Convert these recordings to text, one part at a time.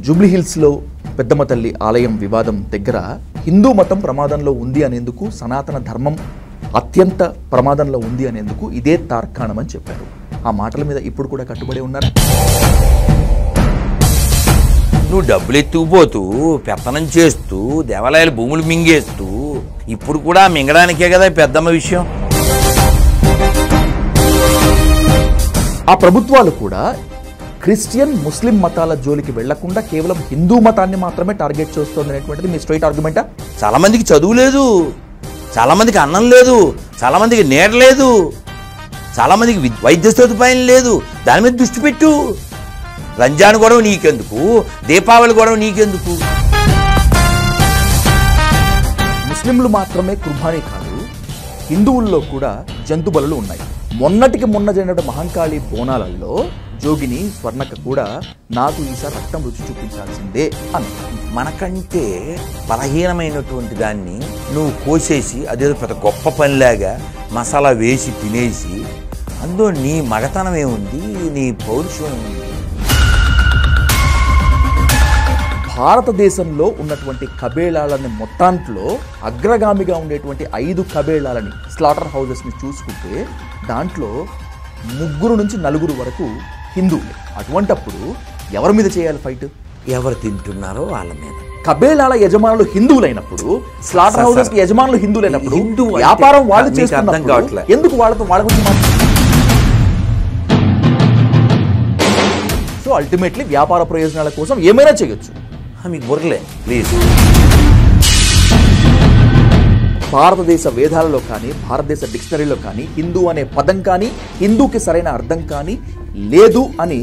జూబ్లీహిల్స్లో పెద్దమ్మ తల్లి ఆలయం వివాదం దగ్గర హిందూ మతం ప్రమాదంలో ఉంది అనేందుకు, సనాతన ధర్మం అత్యంత ప్రమాదంలో ఉంది అనేందుకు ఇదే తార్కాణమని చెప్పారు. ఆ మాటల మీద ఇప్పుడు కూడా కట్టుబడి ఉన్నారు. నువ్వు డబ్బులు ఎత్తుకుపోతూ పెత్తనం చేస్తూ దేవాలయాల భూములు మింగేస్తూ ఇప్పుడు కూడా మింగడానికే కదా పెద్దమ్మ విషయం. ఆ ప్రభుత్వాలు కూడా క్రిస్టియన్ ముస్లిం మతాల జోలికి వెళ్లకుండా కేవలం హిందూ మతాన్ని మాత్రమే టార్గెట్ చేస్తుంది అనేటువంటిది మీ స్ట్రైట్ ఆర్గ్యుమెంటా? చాలా మందికి చదువు లేదు, చాలా మందికి అన్నం లేదు, చాలా మందికి నీడ లేదు, చాలా మందికి వైద్య సదుపాయం లేదు. దాని మీద దృష్టి పెట్టు. రంజాన్ గొడవ నీకెందుకు, దీపావళి గొడవ నీకెందుకు? ముస్లింలు మాత్రమే కుర్బానీ కాదు, హిందువుల్లో కూడా జంతు బలులు ఉన్నాయి. మొన్నటికి మొన్న జరిగిన మహంకాళి బోనాలలో జోగిని స్వర్ణక కూడా నాకు ఈసారి రక్తం రుచి చూపించాల్సిందే అని. మనకంటే బలహీనమైనటువంటి దాన్ని నువ్వు కోసేసి అదేదో పెద్ద గొప్ప పనిలాగా మసాలా వేసి తినేసి అందులో నీ మగతనం ఏముంది, నీ పౌరుషం ఏముంది? భారతదేశంలో ఉన్నటువంటి కబేళాలని మొత్తాంట్లో అగ్రగామిగా ఉండేటువంటి 5 కబేళాలని స్లాటర్ హౌజెస్ని చూసుకుంటే దాంట్లో 3 నుంచి 4 వరకు హిందువులే. అటువంటప్పుడు ఎవరి మీద చేయాలి ఫైట్? ఎవరు తింటున్నారో వాళ్ళ మీద. కబేళాల యజమానులు హిందువులైనప్పుడు, స్లాటర్ హౌసెస్ కి యజమానులు హిందువులైనప్పుడు, వ్యాపారం వాళ్ళు చేస్తున్నప్పుడు ఎందుకు వాళ్ళ గురించి సో అల్టిమేట్లీ వ్యాపార ప్రయోజనాల కోసం ఏమైనా చేయొచ్చు. మీకు బుర్రలే ప్లీజ్. భారతదేశ వేదాలలో కానీ, భారతదేశ డిక్షనరీలో కానీ హిందూ అనే పదం కానీ, హిందూకి సరైన అర్థం కానీ లేదు అని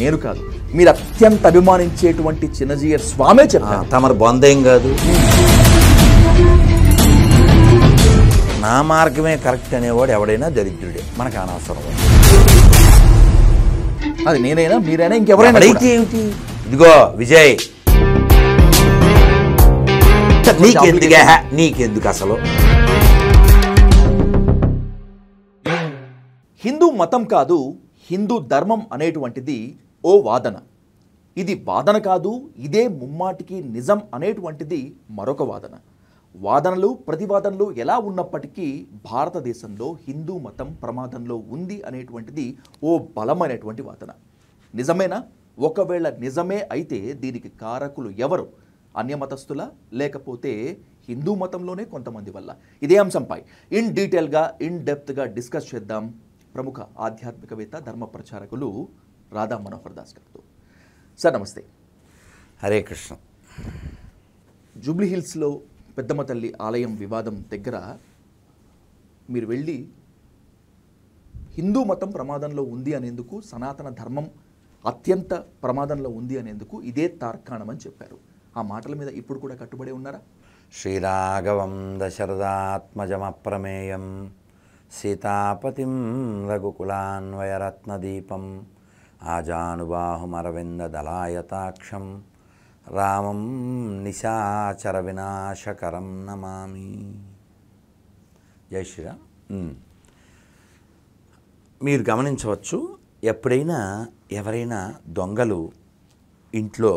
నేను కాదు, మీరు అత్యంత అభిమానించేటువంటి చిన్నజీయర్ స్వామే చెప్పారు. తమరు బొందేం కాదు. నా మార్గమే కరెక్ట్ అనేవాడు ఎవడైనా దరిద్రుడే, మనకు అనవసరం. అది నేనైనా మీరైనా ఇంకెవరైనా అయితే ఏమిటి? ఇదిగో విజయ్, నీకెందుకు అసలు? హిందూ మతం కాదు, హిందూ ధర్మం అనేటువంటిది ఓ వాదన. ఇది వాదన కాదు, ఇదే ముమ్మాటికి నిజం అనేటువంటిది మరొక వాదన. వాదనలు ప్రతివాదనలు ఎలా ఉన్నప్పటికీ భారతదేశంలో హిందూ మతం ప్రమాదంలో ఉంది అనేటువంటిది ఓ బలమైనటువంటి వాదన. నిజమేనా? ఒకవేళ నిజమే అయితే దీనికి కారకులు ఎవరు? అన్యమతస్థుల, లేకపోతే హిందూ మతంలోనే కొంతమంది వల్ల? ఇదే అంశంపై ఇన్ డీటెయిల్గా, ఇన్ డెప్త్గా డిస్కస్ చేద్దాం ప్రముఖ ఆధ్యాత్మికవేత్త, ధర్మ ప్రచారకులు రాధా మనోహర్ దాస్ గారితో. సార్ నమస్తే. హరే కృష్ణ. జూబ్లీహిల్స్లో పెద్దమ్మ తల్లి ఆలయం వివాదం దగ్గర మీరు వెళ్ళి హిందూ మతం ప్రమాదంలో ఉంది అనేందుకు, సనాతన ధర్మం అత్యంత ప్రమాదంలో ఉంది అనేందుకు ఇదే తార్కాణమని చెప్పారు. ఆ మాటల మీద ఇప్పుడు కూడా కట్టుబడి ఉన్నారా? శ్రీరాఘవం దశరథాత్మజమప్రమేయం సీతాపతిం రఘుకులాన్వయరత్నదీపం ఆజానుబాహుమరవిందదలాయతాక్షం రామం నిశాచర వినాశకరం నమామి. జై శ్రీరామ్. మీరు గమనించవచ్చు, ఎప్పుడైనా ఎవరైనా దొంగలు ఇంట్లో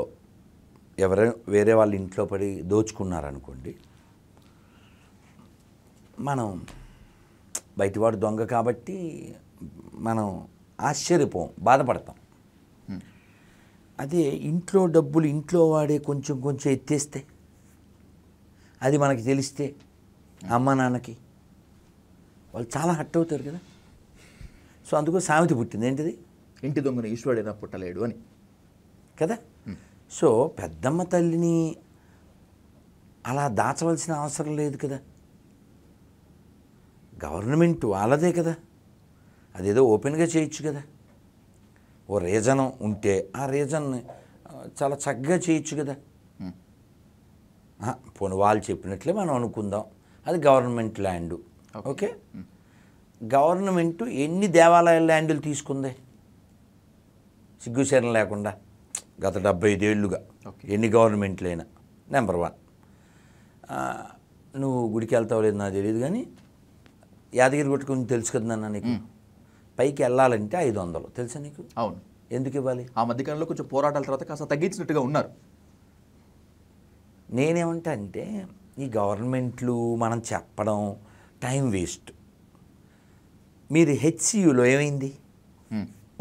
వేరే వాళ్ళ ఇంట్లో పడి దోచుకున్నారనుకోండి, మనం బయటివాడు దొంగ కాబట్టి మనం ఆశ్చర్యపోం, బాధపడతాం. అదే ఇంట్లో డబ్బులు ఇంట్లో వాడే కొంచెం కొంచెం ఎత్తేస్తే, అది మనకి తెలిస్తే అమ్మ నాన్నకి వాళ్ళు చాలా హర్ట్ అవుతారు కదా. సో అందుకు సామెత పుట్టింది, ఏంటిది? ఇంటి దొంగను ఈశ్వరుడైనా పుట్టలేడు అని కదా. సో పెద్దమ్మ తల్లిని అలా దాచవలసిన అవసరం లేదు కదా. గవర్నమెంట్ వాళ్ళదే కదా, అదేదో ఓపెన్గా చేయొచ్చు కదా. ఓ రీజన్ ఉంటే ఆ రీజన్ని చాలా చక్కగా చేయొచ్చు కదా. పోనీ వాళ్ళు చెప్పినట్లే మనం అనుకుందాం, అది గవర్నమెంట్ ల్యాండు. ఓకే, గవర్నమెంట్ ఎన్ని దేవాలయాల ల్యాండ్లు తీసుకుంది సిగ్గుశరం లేకుండా గత 75 ఏళ్ళుగా? ఎన్ని గవర్నమెంట్లైనా. నెంబర్ 1, నువ్వు గుడికి వెళ్తావు లేదు నాకు తెలియదు, కానీ యాదగిరి గుట్ట గురించి తెలుసు కదా నాన్న నీకు. పైకి వెళ్ళాలంటే 500 తెలుసా నీకు? అవును. ఎందుకు ఇవ్వాలి? ఆ మధ్యకాలంలో కొంచెం పోరాటాల తర్వాత కాస్త తగ్గించినట్టుగా ఉన్నారు. నేనేమంటా అంటే ఈ గవర్నమెంట్లు మనం చెప్పడం టైం వేస్ట్. మీరు హెచ్సియులో ఏమైంది?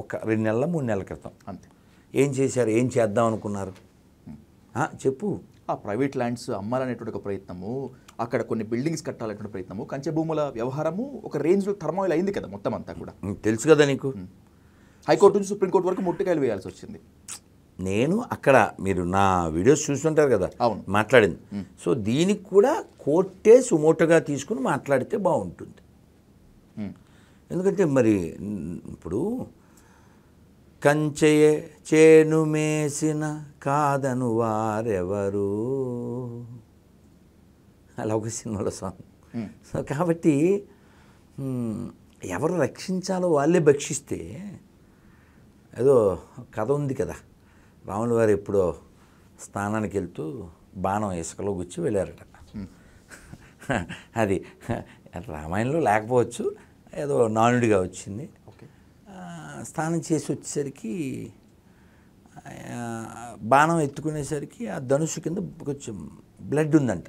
ఒక 2 నెలల 3 నెలల క్రితం అంతే. ఏం చేశారు? ఏం చేద్దాం అనుకున్నారు? చెప్పు. ఆ ప్రైవేట్ ల్యాండ్స్ అమ్మాలనేటువంటి ఒక ప్రయత్నము, అక్కడ కొన్ని బిల్డింగ్స్ కట్టాలనేటువంటి ప్రయత్నము, కంచె భూముల వ్యవహారము ఒక రేంజ్లో టర్మాయిల్ అయింది కదా మొత్తం అంతా కూడా. తెలుసు కదా నీకు. హైకోర్టు నుంచి సుప్రీంకోర్టు వరకు ముట్టుకాయలు వేయాల్సి వచ్చింది. నేను అక్కడ మీరు నా వీడియోస్ చూస్తుంటారు కదా, అవును, మాట్లాడింది. సో దీనికి కూడా కోర్టే సుమోటోగా తీసుకుని మాట్లాడితే బాగుంటుంది. ఎందుకంటే మరి ఇప్పుడు కంచెయే చేను మేసిన కాదను వారెవరు, అలా ఒక సినిమాలో సాంగ్. సో కాబట్టి ఎవరు రక్షించాలో వాళ్ళే భక్షిస్తే, ఏదో కథ ఉంది కదా, రాముల వారు ఎప్పుడో స్నానానికి వెళ్తూ బాణం ఇసుకలో గుచ్చి వెళ్ళారట. అది రామాయణంలో లేకపోవచ్చు, ఏదో నానుడిగా వచ్చింది. స్నానం చేసి వచ్చేసరికి బాణం ఎత్తుకునేసరికి ఆ ధనుసు కింద కొంచెం బ్లడ్ ఉందంట,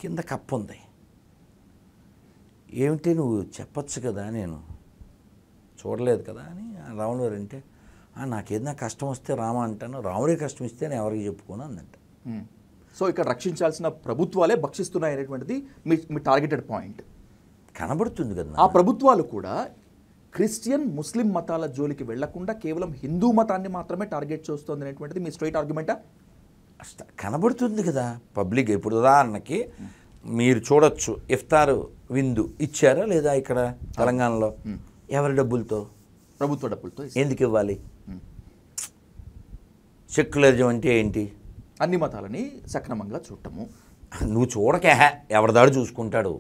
కింద కప్పు ఉంది. ఏమిటి నువ్వు చెప్పచ్చు కదా, నేను చూడలేదు కదా అని రాముడు గారు అంటే, నాకేదైనా కష్టం వస్తే రామ అంటాను, రాముడే కష్టం ఇస్తే నేను ఎవరికి చెప్పుకోను అందంట. సో ఇక్కడ రక్షించాల్సిన ప్రభుత్వాలే భక్షిస్తున్నాయి అనేటువంటిది మీ టార్గెటెడ్ పాయింట్ కనబడుతుంది కదా. ఆ ప్రభుత్వాలు కూడా క్రిస్టియన్ ముస్లిం మతాల జోలికి వెళ్లకుండా కేవలం హిందూ మతాన్ని మాత్రమే టార్గెట్ చేస్తుంది అనేటువంటిది మీ స్ట్రైట్ ఆర్గ్యుమెంటా? కనబడుతుంది కదా పబ్లిక్. ఇప్పుడు ఉదాహరణకి మీరు చూడొచ్చు, ఇఫ్తార్ విందు ఇచ్చారా లేదా ఇక్కడ తెలంగాణలో? ఎవరి డబ్బులతో? ప్రభుత్వ డబ్బులతో. ఎందుకు ఇవ్వాలి? సెక్యులరిజం అంటే ఏంటి? అన్ని మతాలని సక్రమంగా చూడటము. నువ్వు చూడకే, ఎవరిదాడు చూసుకుంటాడు,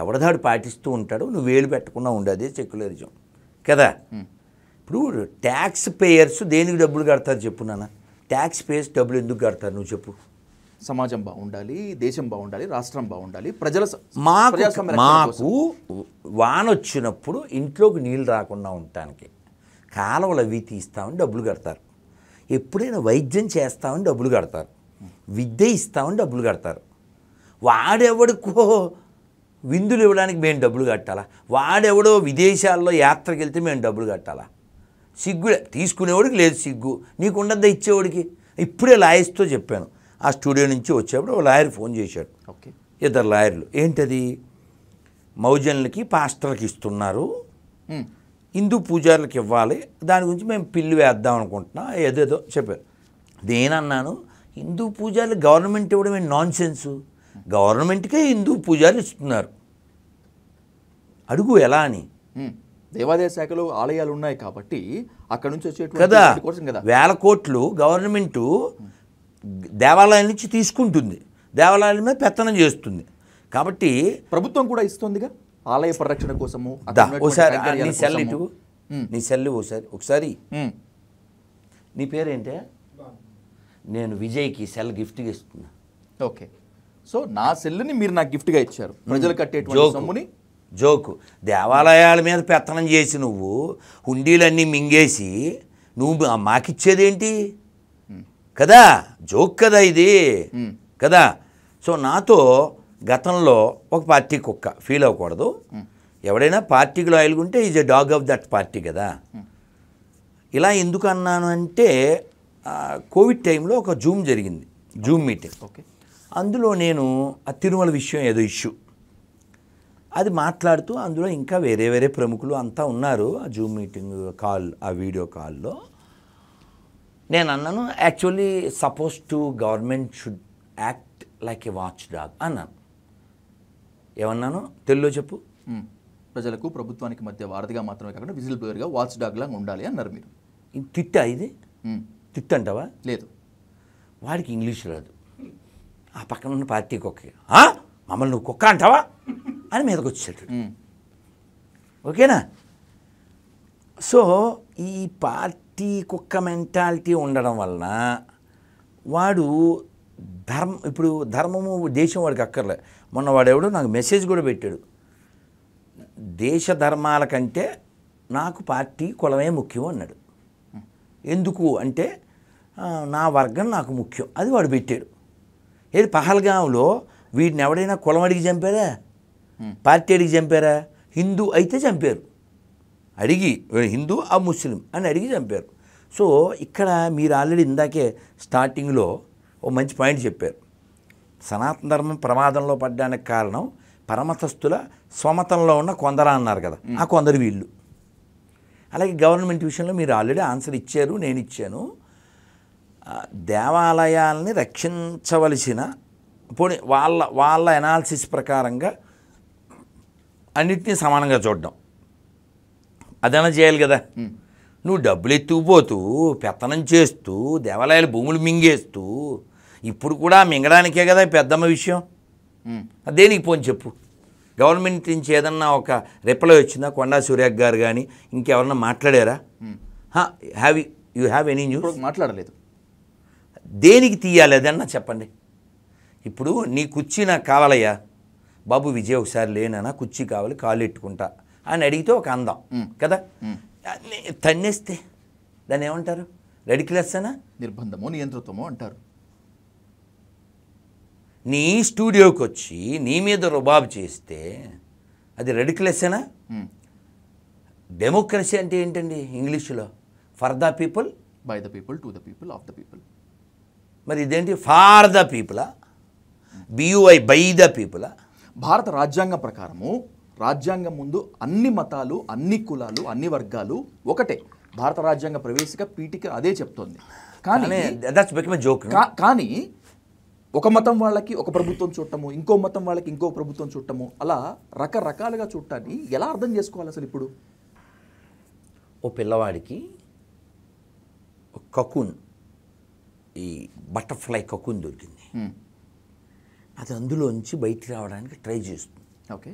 ఎవరిదాడు పాటిస్తూ ఉంటాడు, నువ్వు వేలు పెట్టకుండా ఉండేది సెక్యులరిజం కదా. ఇప్పుడు ట్యాక్స్ పేయర్స్ దేనికి డబ్బులు కడతారు చెప్పు నాన్న? ట్యాక్స్ పేయర్స్ డబ్బులు ఎందుకు కడతారు నువ్వు చెప్పు? సమాజం బాగుండాలి, దేశం బాగుండాలి, రాష్ట్రం బాగుండాలి, ప్రజల మాకు వాన వచ్చినప్పుడు ఇంట్లోకి నీళ్ళు రాకుండా ఉండటానికి కాలువలు అవి తీస్తామని డబ్బులు కడతారు. ఎప్పుడైనా వైద్యం చేస్తామని డబ్బులు కడతారు, విద్య ఇస్తామని డబ్బులు కడతారు. వాడెవడికో విందులు ఇవ్వడానికి మేము డబ్బులు కట్టాలా? వాడెవడో విదేశాల్లో యాత్రకి వెళ్తే మేము డబ్బులు కట్టాలా? సిగ్గులే. తీసుకునేవాడికి లేదు సిగ్గు, నీకు ఉండద్దా ఇచ్చేవాడికి? ఇప్పుడే లాయర్స్తో చెప్పాను, ఆ స్టూడియో నుంచి వచ్చేప్పుడు ఓ లాయర్ ఫోన్ చేశాడు. ఓకే, 2 లాయర్లు. ఏంటది? మౌజన్లకి పాస్టర్లకి ఇస్తున్నారు, హిందూ పూజారులకు ఇవ్వాలి, దాని గురించి మేము పిల్లు వేద్దాం అనుకుంటున్నాం, ఏదేదో చెప్పారు. నేనన్నాను, హిందూ పూజారులు గవర్నమెంట్ ఇవ్వడం ఏంటి నాన్ సెన్సు? గవర్నమెంట్కే హిందూ పూజారులు ఇస్తున్నారు, అడుగు ఎలా అని. దేవాదాయ శాఖలో ఆలయాలు ఉన్నాయి కాబట్టి అక్కడ నుంచి వచ్చేటువంటి కదా కోసం కదా వేల కోట్లు గవర్నమెంటు దేవాలయాల నుంచి తీసుకుంటుంది, దేవాలయాల మీద పెత్తనం చేస్తుంది. కాబట్టి ప్రభుత్వం కూడా ఇస్తుందిగా ఆలయ పరిరక్షణ కోసము. ఒకసారి నీ సెల్ ఇటు, నీ సెల్ ఒకసారి. నీ పేరేంటే? నేను విజయ్కి సెల్ గిఫ్ట్గా ఇస్తున్నా. ఓకే, సో నా సెల్ని మీరు నాకు గిఫ్ట్గా ఇచ్చారు, ప్రజలు కట్టేటువంటి సొమ్ముని. జోకు. దేవాలయాల మీద పెత్తనం చేసి నువ్వు హుండీలన్నీ మింగేసి నువ్వు మాకిచ్చేదేంటి కదా? జోక్ కదా ఇది కదా. సో నాతో గతంలో ఒక పార్టీ కుక్క ఫీల్ అవ్వకూడదు. ఎవడైనా పార్టీకి లాయల్గుంటే is a dog of that party కదా. ఇలా ఎందుకు అన్నాను అంటే, కోవిడ్ టైంలో ఒక జూమ్ జరిగింది, జూమ్ మీటింగ్. ఓకే, అందులో నేను ఆ తిరుమల విషయం ఏదో ఇష్యూ అది మాట్లాడుతూ, అందులో ఇంకా వేరే వేరే ప్రముఖులు అంతా ఉన్నారు ఆ జూమ్ మీటింగ్ కాల్, ఆ వీడియో కాల్లో. నేను అన్నాను, actually suppose to government should act like A watch dog అన్నాను. ఏమన్నాను తెలుగులో చెప్పు? ప్రజలకు ప్రభుత్వానికి మధ్య వారధిగా మాత్రమే కాకుండా విజిల్ బ్లోయర్గా వాచ్ డాగ్ లాగా ఉండాలి అన్నారు మీరు. తిట్టా ఇది? తిట్టంటావా? లేదు, వాడికి ఇంగ్లీష్ రాదు. ఆ పక్కన ఉన్న పార్టీ కుక్కకి మమ్మల్ని నువ్వు కుక్క అంటావా అని మీదకి వచ్చాడు. ఓకేనా? సో ఈ పార్టీ కుక్క మెంటాలిటీ ఉండడం వలన వాడు ఇప్పుడు ధర్మము దేశం వాడికి అక్కర్లే. మొన్న వాడెవడో నాకు మెసేజ్ కూడా పెట్టాడు, దేశ ధర్మాల కంటే నాకు పార్టీ కులమే ముఖ్యం అన్నాడు. ఎందుకు అంటే నా వర్గం నాకు ముఖ్యం, అది వాడు పెట్టాడు. ఏది పహల్గాంలో వీడిని ఎవడైనా కులం అడిగి చంపారా, పార్టీ అడిగి చంపారా? హిందూ అయితే చంపారు, అడిగి హిందూ ఆ ముస్లిం అని అడిగి చంపారు. సో ఇక్కడ మీరు ఆల్రెడీ ఇందాకే స్టార్టింగ్లో ఓ మంచి పాయింట్ చెప్పారు. సనాతన ధర్మం ప్రమాదంలో పడ్డానికి కారణం పరమతస్థుల స్వమతంలో ఉన్న కొందరా అన్నారు కదా, ఆ కొందరు వీళ్ళు. అలాగే గవర్నమెంట్ విషయంలో మీరు ఆల్రెడీ ఆన్సర్ ఇచ్చారు, నేను ఇచ్చాను. దేవాలయాల్ని రక్షించవలసిన పోనీ వాళ్ళ ఎనాలిసిస్ ప్రకారంగా అన్నిటినీ సమానంగా చూడడం అదైనా చేయాలి కదా. నువ్వు డబ్బులు ఎత్తుకుపోతూ పెత్తనం చేస్తూ దేవాలయాల భూములు మింగేస్తూ ఇప్పుడు కూడా మింగడానికే కదా పెద్దమ్మ విషయం. దేనికి పోని చెప్పు. గవర్నమెంట్ నుంచి ఏదన్నా ఒక రిప్లై వచ్చిందా? కొండా సూర్యాక్ గారు కానీ ఇంకెవరన్నా మాట్లాడారా? You have any news? మాట్లాడలేదు. దేనికి తీయాలి అదన్నా చెప్పండి. ఇప్పుడు నీ కుర్చీ నాకు కావాలయ్యా బాబు విజయ్, ఒకసారి లేనా కుర్చీ కావాలి, కాళ్ళు ఎట్టుకుంటా అని అడిగితే ఒక అందం కదా. తన్నేస్తే దాన్ని ఏమంటారు? రెడిక్యులస్సేనా? నిర్బంధమో నియంతృత్వమో అంటారు. నీ స్టూడియోకి వచ్చి నీ మీద రుబాబు చేస్తే అది రెడిక్యులస్సేనా? డెమోక్రసీ అంటే ఏంటండి ఇంగ్లీషులో? For the people, by the people, to the people, of the people. మరి ఇదేంటి? ఫార్ ద పీపులా, బియుఐ బై ద పీపులా? భారత రాజ్యాంగం ప్రకారము రాజ్యాంగం ముందు అన్ని మతాలు, అన్ని కులాలు, అన్ని వర్గాలు ఒకటే. భారత రాజ్యాంగ ప్రవేశిక పీఠిక అదే చెప్తోంది. కానీ ఒక మతం వాళ్ళకి ఒక ప్రభుత్వం చూడటము, ఇంకో మతం వాళ్ళకి ఇంకో ప్రభుత్వం చూడటము, అలా రకరకాలుగా చూడటాన్ని ఎలా అర్థం చేసుకోవాలి అసలు? ఇప్పుడు ఓ పిల్లవాడికి కకూన్, ఈ బటర్ఫ్లై కకూన్ దొరికింది. అది అందులోంచి బయటికి రావడానికి ట్రై చేస్తుంది. Okay,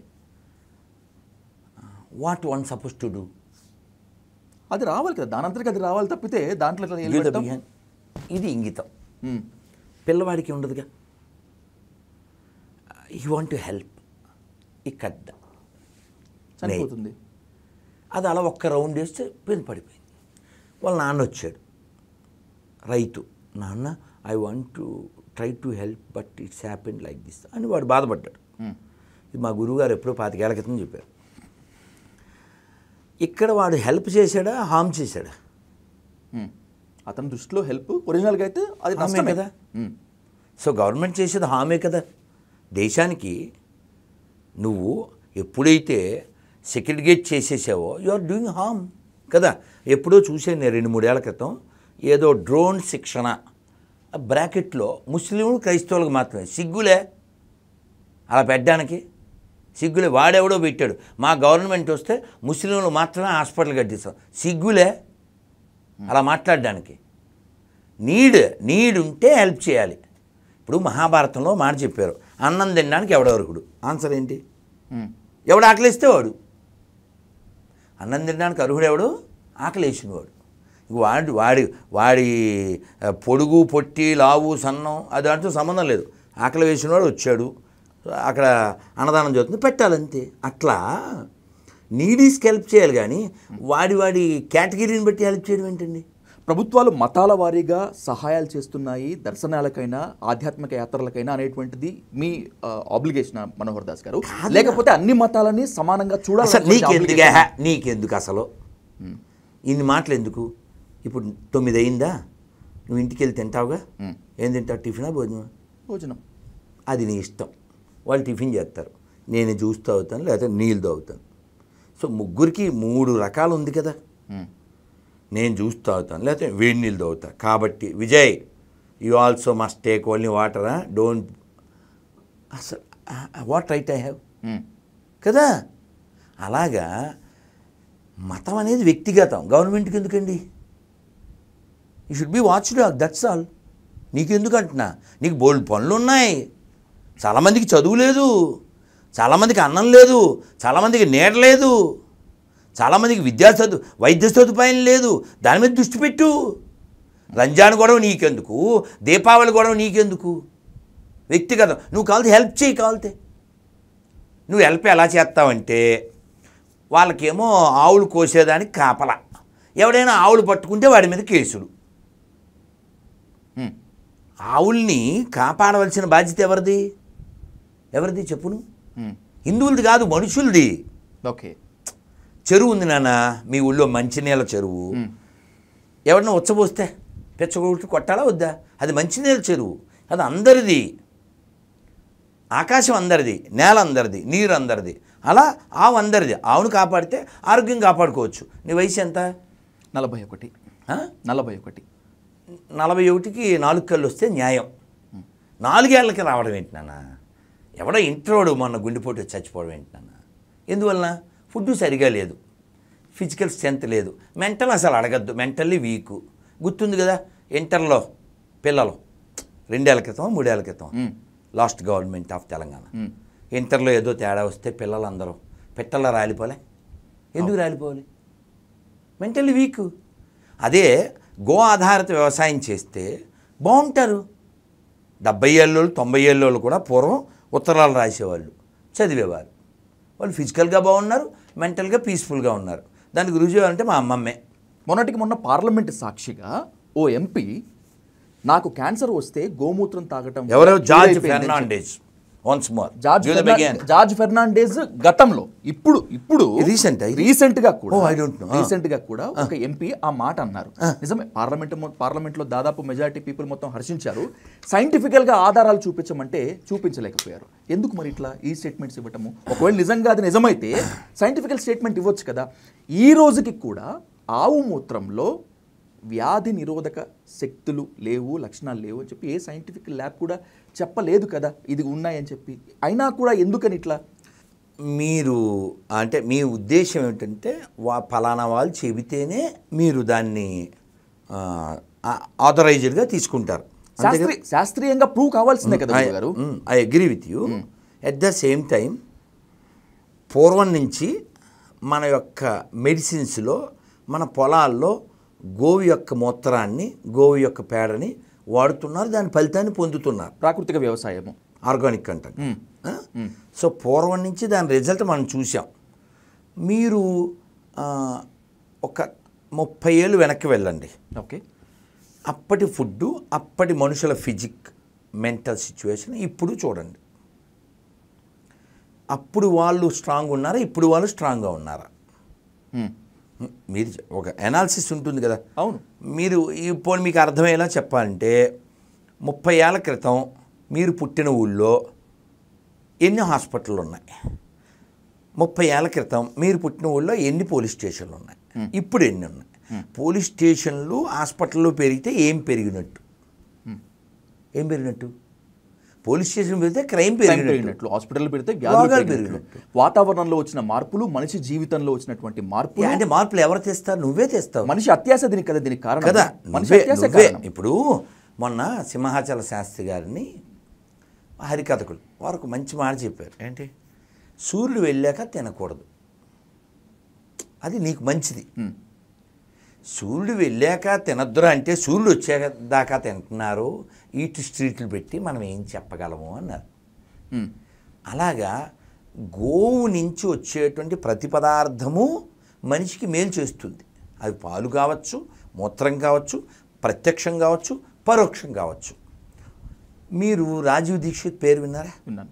what one suppose to do? అది రావాలి కదా, దానంతరికి అది రావాలి తప్పితే దాంట్లో ఇది ఇంగితం. పిల్లవాడికి ఉండదుగా. యూ వాంట్ టు హెల్ప్, ఈ కడ్డ చనిపోతుంది. అది అలా ఒక్క రౌండ్ వేస్తే పెన్ పడిపోయింది. వాళ్ళ నాన్న వచ్చాడు, రైతు. నాన్న, I want to try to help but it's happen like this అని వాడు బాధపడ్డాడు. ఇది మా గురువుగారు ఎప్పుడో 25 ఏళ్ల క్రితం చెప్పారు. ఇక్కడ వాడు హెల్ప్ చేశాడా, హామ్ చేశాడా? అతని దృష్టిలో హెల్ప్ ఒరిజినల్గా అయితే అది హామే కదా. సో గవర్నమెంట్ చేసేది హామే కదా. దేశానికి నువ్వు ఎప్పుడైతే సెక్రిగేట్ చేసేసావో యు ఆర్ డూయింగ్ హామ్ కదా. ఎప్పుడో చూసాను నేను 2-3 ఏళ్ల క్రితం, ఏదో డ్రోన్ శిక్షణ బ్రాకెట్లో ముస్లింలు క్రైస్తవులకు మాత్రమే. సిగ్గులే అలా పెట్టడానికి, సిగ్గులే. వాడెవడో పెట్టాడు, మా గవర్నమెంట్ వస్తే ముస్లింలు మాత్రమే హాస్పిటల్ కట్టిస్తాం. సిగ్గులే అలా మాట్లాడడానికి. నీడ్ ఉంటే హెల్ప్ చేయాలి. ఇప్పుడు మహాభారతంలో మాట చెప్పారు, అన్నం తినడానికి ఎవడెవరుకుడు. ఆన్సర్ ఏంటి? ఎవడు ఆకలిస్తే వాడు. అన్నం తినడానికి అర్హుడు ఎవడు? ఆకలేసిన వాడు. వాడి పొడుగు, పొట్టి, లావు, సన్నం అది అంటూ సంబంధం లేదు. ఆకలి వేసినవాడు వచ్చాడు, అక్కడ అన్నదానం జరుగుతుంది, పెట్టాలంతే. అట్లా నీడీస్కి హెల్ప్ చేయాలి కానీ వాడి కేటగిరీని బట్టి హెల్ప్ చేయడం ఏంటండి? ప్రభుత్వాలు మతాల వారీగా సహాయాలు చేస్తున్నాయి దర్శనాలకైనా ఆధ్యాత్మిక యాత్రలకైనా అనేటువంటిది మీ ఆబ్లిగేషన్ మనోహర్ దాస్ గారు. లేకపోతే అన్ని మతాలని సమానంగా చూడాలి. నీకెందుకు అసలు ఇన్ని మాటలు ఎందుకు? ఇప్పుడు 9 అయిందా, నువ్వు ఇంటికి వెళ్ళి తింటావుగా. ఏం తింటావు? టిఫినా భోజనం? అది నీ ఇష్టం. వాళ్ళు టిఫిన్ చేస్తారు, నేను జ్యూస్ తాగుతాను లేకపోతే నీళ్ళు తాగుతాను. సో ముగ్గురికి 3 రకాలు ఉంది కదా. నేను జ్యూస్ తాగుతాను లేకపోతే వేడి నీళ్ళు తాగుతాను. కాబట్టి Vijay, you also must take only వాటరా, డోంట్. అసలు వాట్ రైట్ ఐ హ్యావ్ కదా. అలాగా మతం అనేది వ్యక్తిగతం, గవర్నమెంట్కి ఎందుకండి? You should be watch dog, that's all. నీకెందుకు అంటున్నా? నీకు బోల్డ్ పనులు ఉన్నాయి. చాలామందికి చదువు లేదు, చాలామందికి అన్నం లేదు, చాలామందికి నీడ లేదు, చాలామందికి వైద్య సదుపాయం లేదు. దాని మీద దృష్టి పెట్టు. రంజాన్ గొడవ నీకెందుకు, దీపావళి గొడవ నీకెందుకు? వ్యక్తిగతం. నువ్వు కావాలితే హెల్ప్ చేయి. కావాలితే నువ్వు హెల్ప్ ఎలా చేస్తావంటే వాళ్ళకేమో ఆవులు కోసేదానికి కాపలా. ఎవడైనా ఆవులు పట్టుకుంటే వాడి మీద కేసులు. ఆవుల్ని కాపాడవలసిన బాధ్యత ఎవరిది చెప్పును? హిందువులది కాదు, మనుషులది. ఓకే. చెరువు ఉంది నాన్న మీ ఊళ్ళో, మంచినీళ్ళ చెరువు. ఎవరన్నా ఉచ్చబోస్తే పెచ్చగొట్టి కొట్టాలా వద్దా? అది మంచినీళ్ళ చెరువు, అది అందరిది. ఆకాశం అందరిది, నేల అందరిది, నీరు అందరిది. అలా ఆవు అందరిది. ఆవును కాపాడితే ఆరోగ్యం కాపాడుకోవచ్చు. నీ వయసు ఎంత? 41. 41. 41కి 4 కళ్ళు వస్తే న్యాయం. 4 ఏళ్ళకి రావడం ఏంటి నాన్న? ఎవడో ఇంట్రోడు మొన్న గుండెపోటు చచ్చిపోవడం ఏంటి నాన్న? ఎందువలన? ఫుడ్ సరిగా లేదు, ఫిజికల్ స్ట్రెంత్ లేదు, మెంటల్ అసలు అడగద్దు, మెంటల్లీ వీక్. గుర్తుంది కదా ఇంటర్లో పిల్లలు 2 ఏళ్ల క్రితం 3 ఏళ్ల క్రితం లాస్ట్ గవర్నమెంట్ ఆఫ్ తెలంగాణ ఇంటర్లో ఏదో తేడా వస్తే పిల్లలందరూ పెట్టల్లో రాలిపోలే. ఎందుకు రాలిపోవాలి? Mentally weak. అదే గో ఆధారిత వ్యవసాయం చేస్తే బాగుంటారు. 70 ఏళ్ళోళ్ళు 90 ఏళ్ళోళ్ళు కూడా పూర్వం ఉత్తరాలు రాసేవాళ్ళు, చదివేవారు. వాళ్ళు ఫిజికల్గా బాగున్నారు, మెంటల్గా పీస్ఫుల్గా ఉన్నారు. దానికి రుజువు అంటే మా అమ్మమ్మే. మొన్నటికి మొన్న పార్లమెంట్ సాక్షిగా ఓ ఎంపీ నాకు క్యాన్సర్ వస్తే గోమూత్రం తాగటం. ఎవరో జార్జ్ ఫెర్నాండెజ్. వన్స్ మోర్ జార్జ్ ఫెర్నాండెజ్ గతంలో ఇప్పుడు రీసెంట్ గా కూడా ఒక ఎంపీ ఆ మాట అన్నారు. నిజమే, పార్లమెంట్లో దాదాపు మెజారిటీ పీపుల్ మొత్తం హర్షించారు. సైంటిఫికల్ గా ఆధారాలు చూపించమంటే చూపించలేకపోయారు. ఎందుకు మరి ఇట్లా ఈ స్టేట్మెంట్స్ ఇవ్వటము? ఒకవేళ నిజంగా అది నిజమైతే సైంటిఫికల్ స్టేట్మెంట్ ఇవ్వచ్చు కదా. ఈ రోజుకి కూడా ఆవు మూత్రంలో వ్యాధి నిరోధక శక్తులు లేవు, లక్షణాలు లేవు అని చెప్పి ఏ సైంటిఫిక్ ల్యాబ్ కూడా చెప్పలేదు కదా ఇది ఉన్నాయని చెప్పి. అయినా కూడా ఎందుకని ఇట్లా? మీరు అంటే మీ ఉద్దేశం ఏమిటంటే ఫలానా వాళ్ళు చెబితేనే మీరు దాన్ని ఆథరైజ్డ్గా తీసుకుంటారు. శాస్త్రీయంగా ప్రూవ్ కావాల్సిందే కదా గారు. I agree with you. At the same time పూర్వం నుంచి మన యొక్క మెడిసిన్స్లో మన పొలాల్లో గోవు యొక్క మూత్రాన్ని, గోవు యొక్క పేడని వాడుతున్నారు, దాని ఫలితాన్ని పొందుతున్నారు. ప్రాకృతిక వ్యవసాయము, ఆర్గానిక్ అంటారు. సో పూర్వం నుంచి దాని రిజల్ట్ మనం చూసాం. మీరు ఒక 30 ఏళ్ళు వెనక్కి వెళ్ళండి. ఓకే. అప్పటి ఫుడ్డు, అప్పటి మనుషుల ఫిజిక్, మెంటల్ సిచ్యువేషన్ ఇప్పుడు చూడండి. అప్పుడు వాళ్ళు స్ట్రాంగ్ ఉన్నారా, ఇప్పుడు వాళ్ళు స్ట్రాంగ్గా ఉన్నారా? మీరు ఒక అనాలిసిస్ ఉంటుంది కదా. అవును. మీరు ఇప్పుడు మీకు అర్థమయ్యేలా చెప్పాలంటే 30 ఏళ్ల క్రితం మీరు పుట్టిన ఊళ్ళో ఎన్ని హాస్పిటళ్ళు ఉన్నాయి? 30 ఏళ్ల క్రితం మీరు పుట్టిన ఊళ్ళో ఎన్ని పోలీస్ స్టేషన్లు ఉన్నాయి? ఇప్పుడు ఎన్ని ఉన్నాయి? పోలీస్ స్టేషన్లు, హాస్పిటల్లో పెరిగితే ఏం పెరిగినట్టు? పోలీస్ స్టేషన్ పెడితే క్రైమ్ పెరిగినట్లు, హాస్పిటల్ పెడితే వ్యాధులు పెరిగినట్లు. వాతావరణంలో వచ్చిన మార్పులు, మనిషి జీవితంలో వచ్చినటువంటి మార్పులు. అంటే మార్పులు ఎవరు తెస్తారు? నువ్వే తెస్తావు. మనిషి అత్యాశ దీనికి కదా, దీనికి కారణం కదా. మనిషి ఇప్పుడు మొన్న సింహాచల శాస్త్రి గారిని హరికథకులు వారు ఒక మంచి మాట చెప్పారు. ఏంటి? సూర్యుడు వెళ్ళాక తినకూడదు, అది నీకు మంచిది. సూర్యుడు వెళ్ళాక తినద్దురా అంటే సూర్యుడు వచ్చేదాకా తింటున్నారు, ఈటు స్ట్రీట్లు పెట్టి మనం ఏం చెప్పగలము అన్నారు. అలాగా గోవు నుంచి వచ్చేటువంటి ప్రతి పదార్థము మనిషికి మేలు చేస్తుంది. అది పాలు కావచ్చు, మూత్రం కావచ్చు, ప్రత్యక్షం కావచ్చు, పరోక్షం కావచ్చు. మీరు రాజీవ్ దీక్షిత్ పేరు విన్నారా? విన్నాను.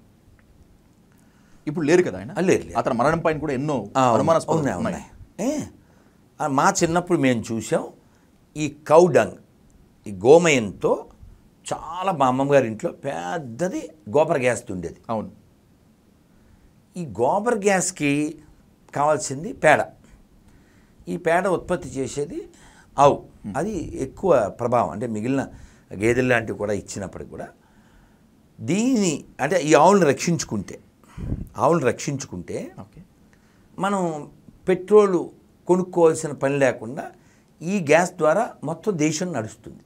ఇప్పుడు లేరు కదా ఆయన. లేరు. అతని మరణం పైన కూడా ఎన్నో అనుమానాస్పదాలు ఉన్నాయి. మా చిన్నప్పుడు మేము చూసాం ఈ కౌడంగ్, ఈ గోమయంతో చాలా మా అమ్మమ్మ గారి ఇంట్లో పెద్దది గోబర్ గ్యాస్ ఉండేది. అవును. ఈ గోబర్ గ్యాస్కి కావాల్సింది పేడ. ఈ పేడ ఉత్పత్తి చేసేది ఆవు. అది ఎక్కువ ప్రభావం, అంటే మిగిలిన గేదెలు లాంటివి కూడా ఇచ్చినప్పటికి కూడా దీన్ని అంటే ఈ ఆవులను రక్షించుకుంటే మనం పెట్రోలు కొనుక్కోవాల్సిన పని లేకుండా ఈ గ్యాస్ ద్వారా మొత్తం దేశం నడుస్తుంది.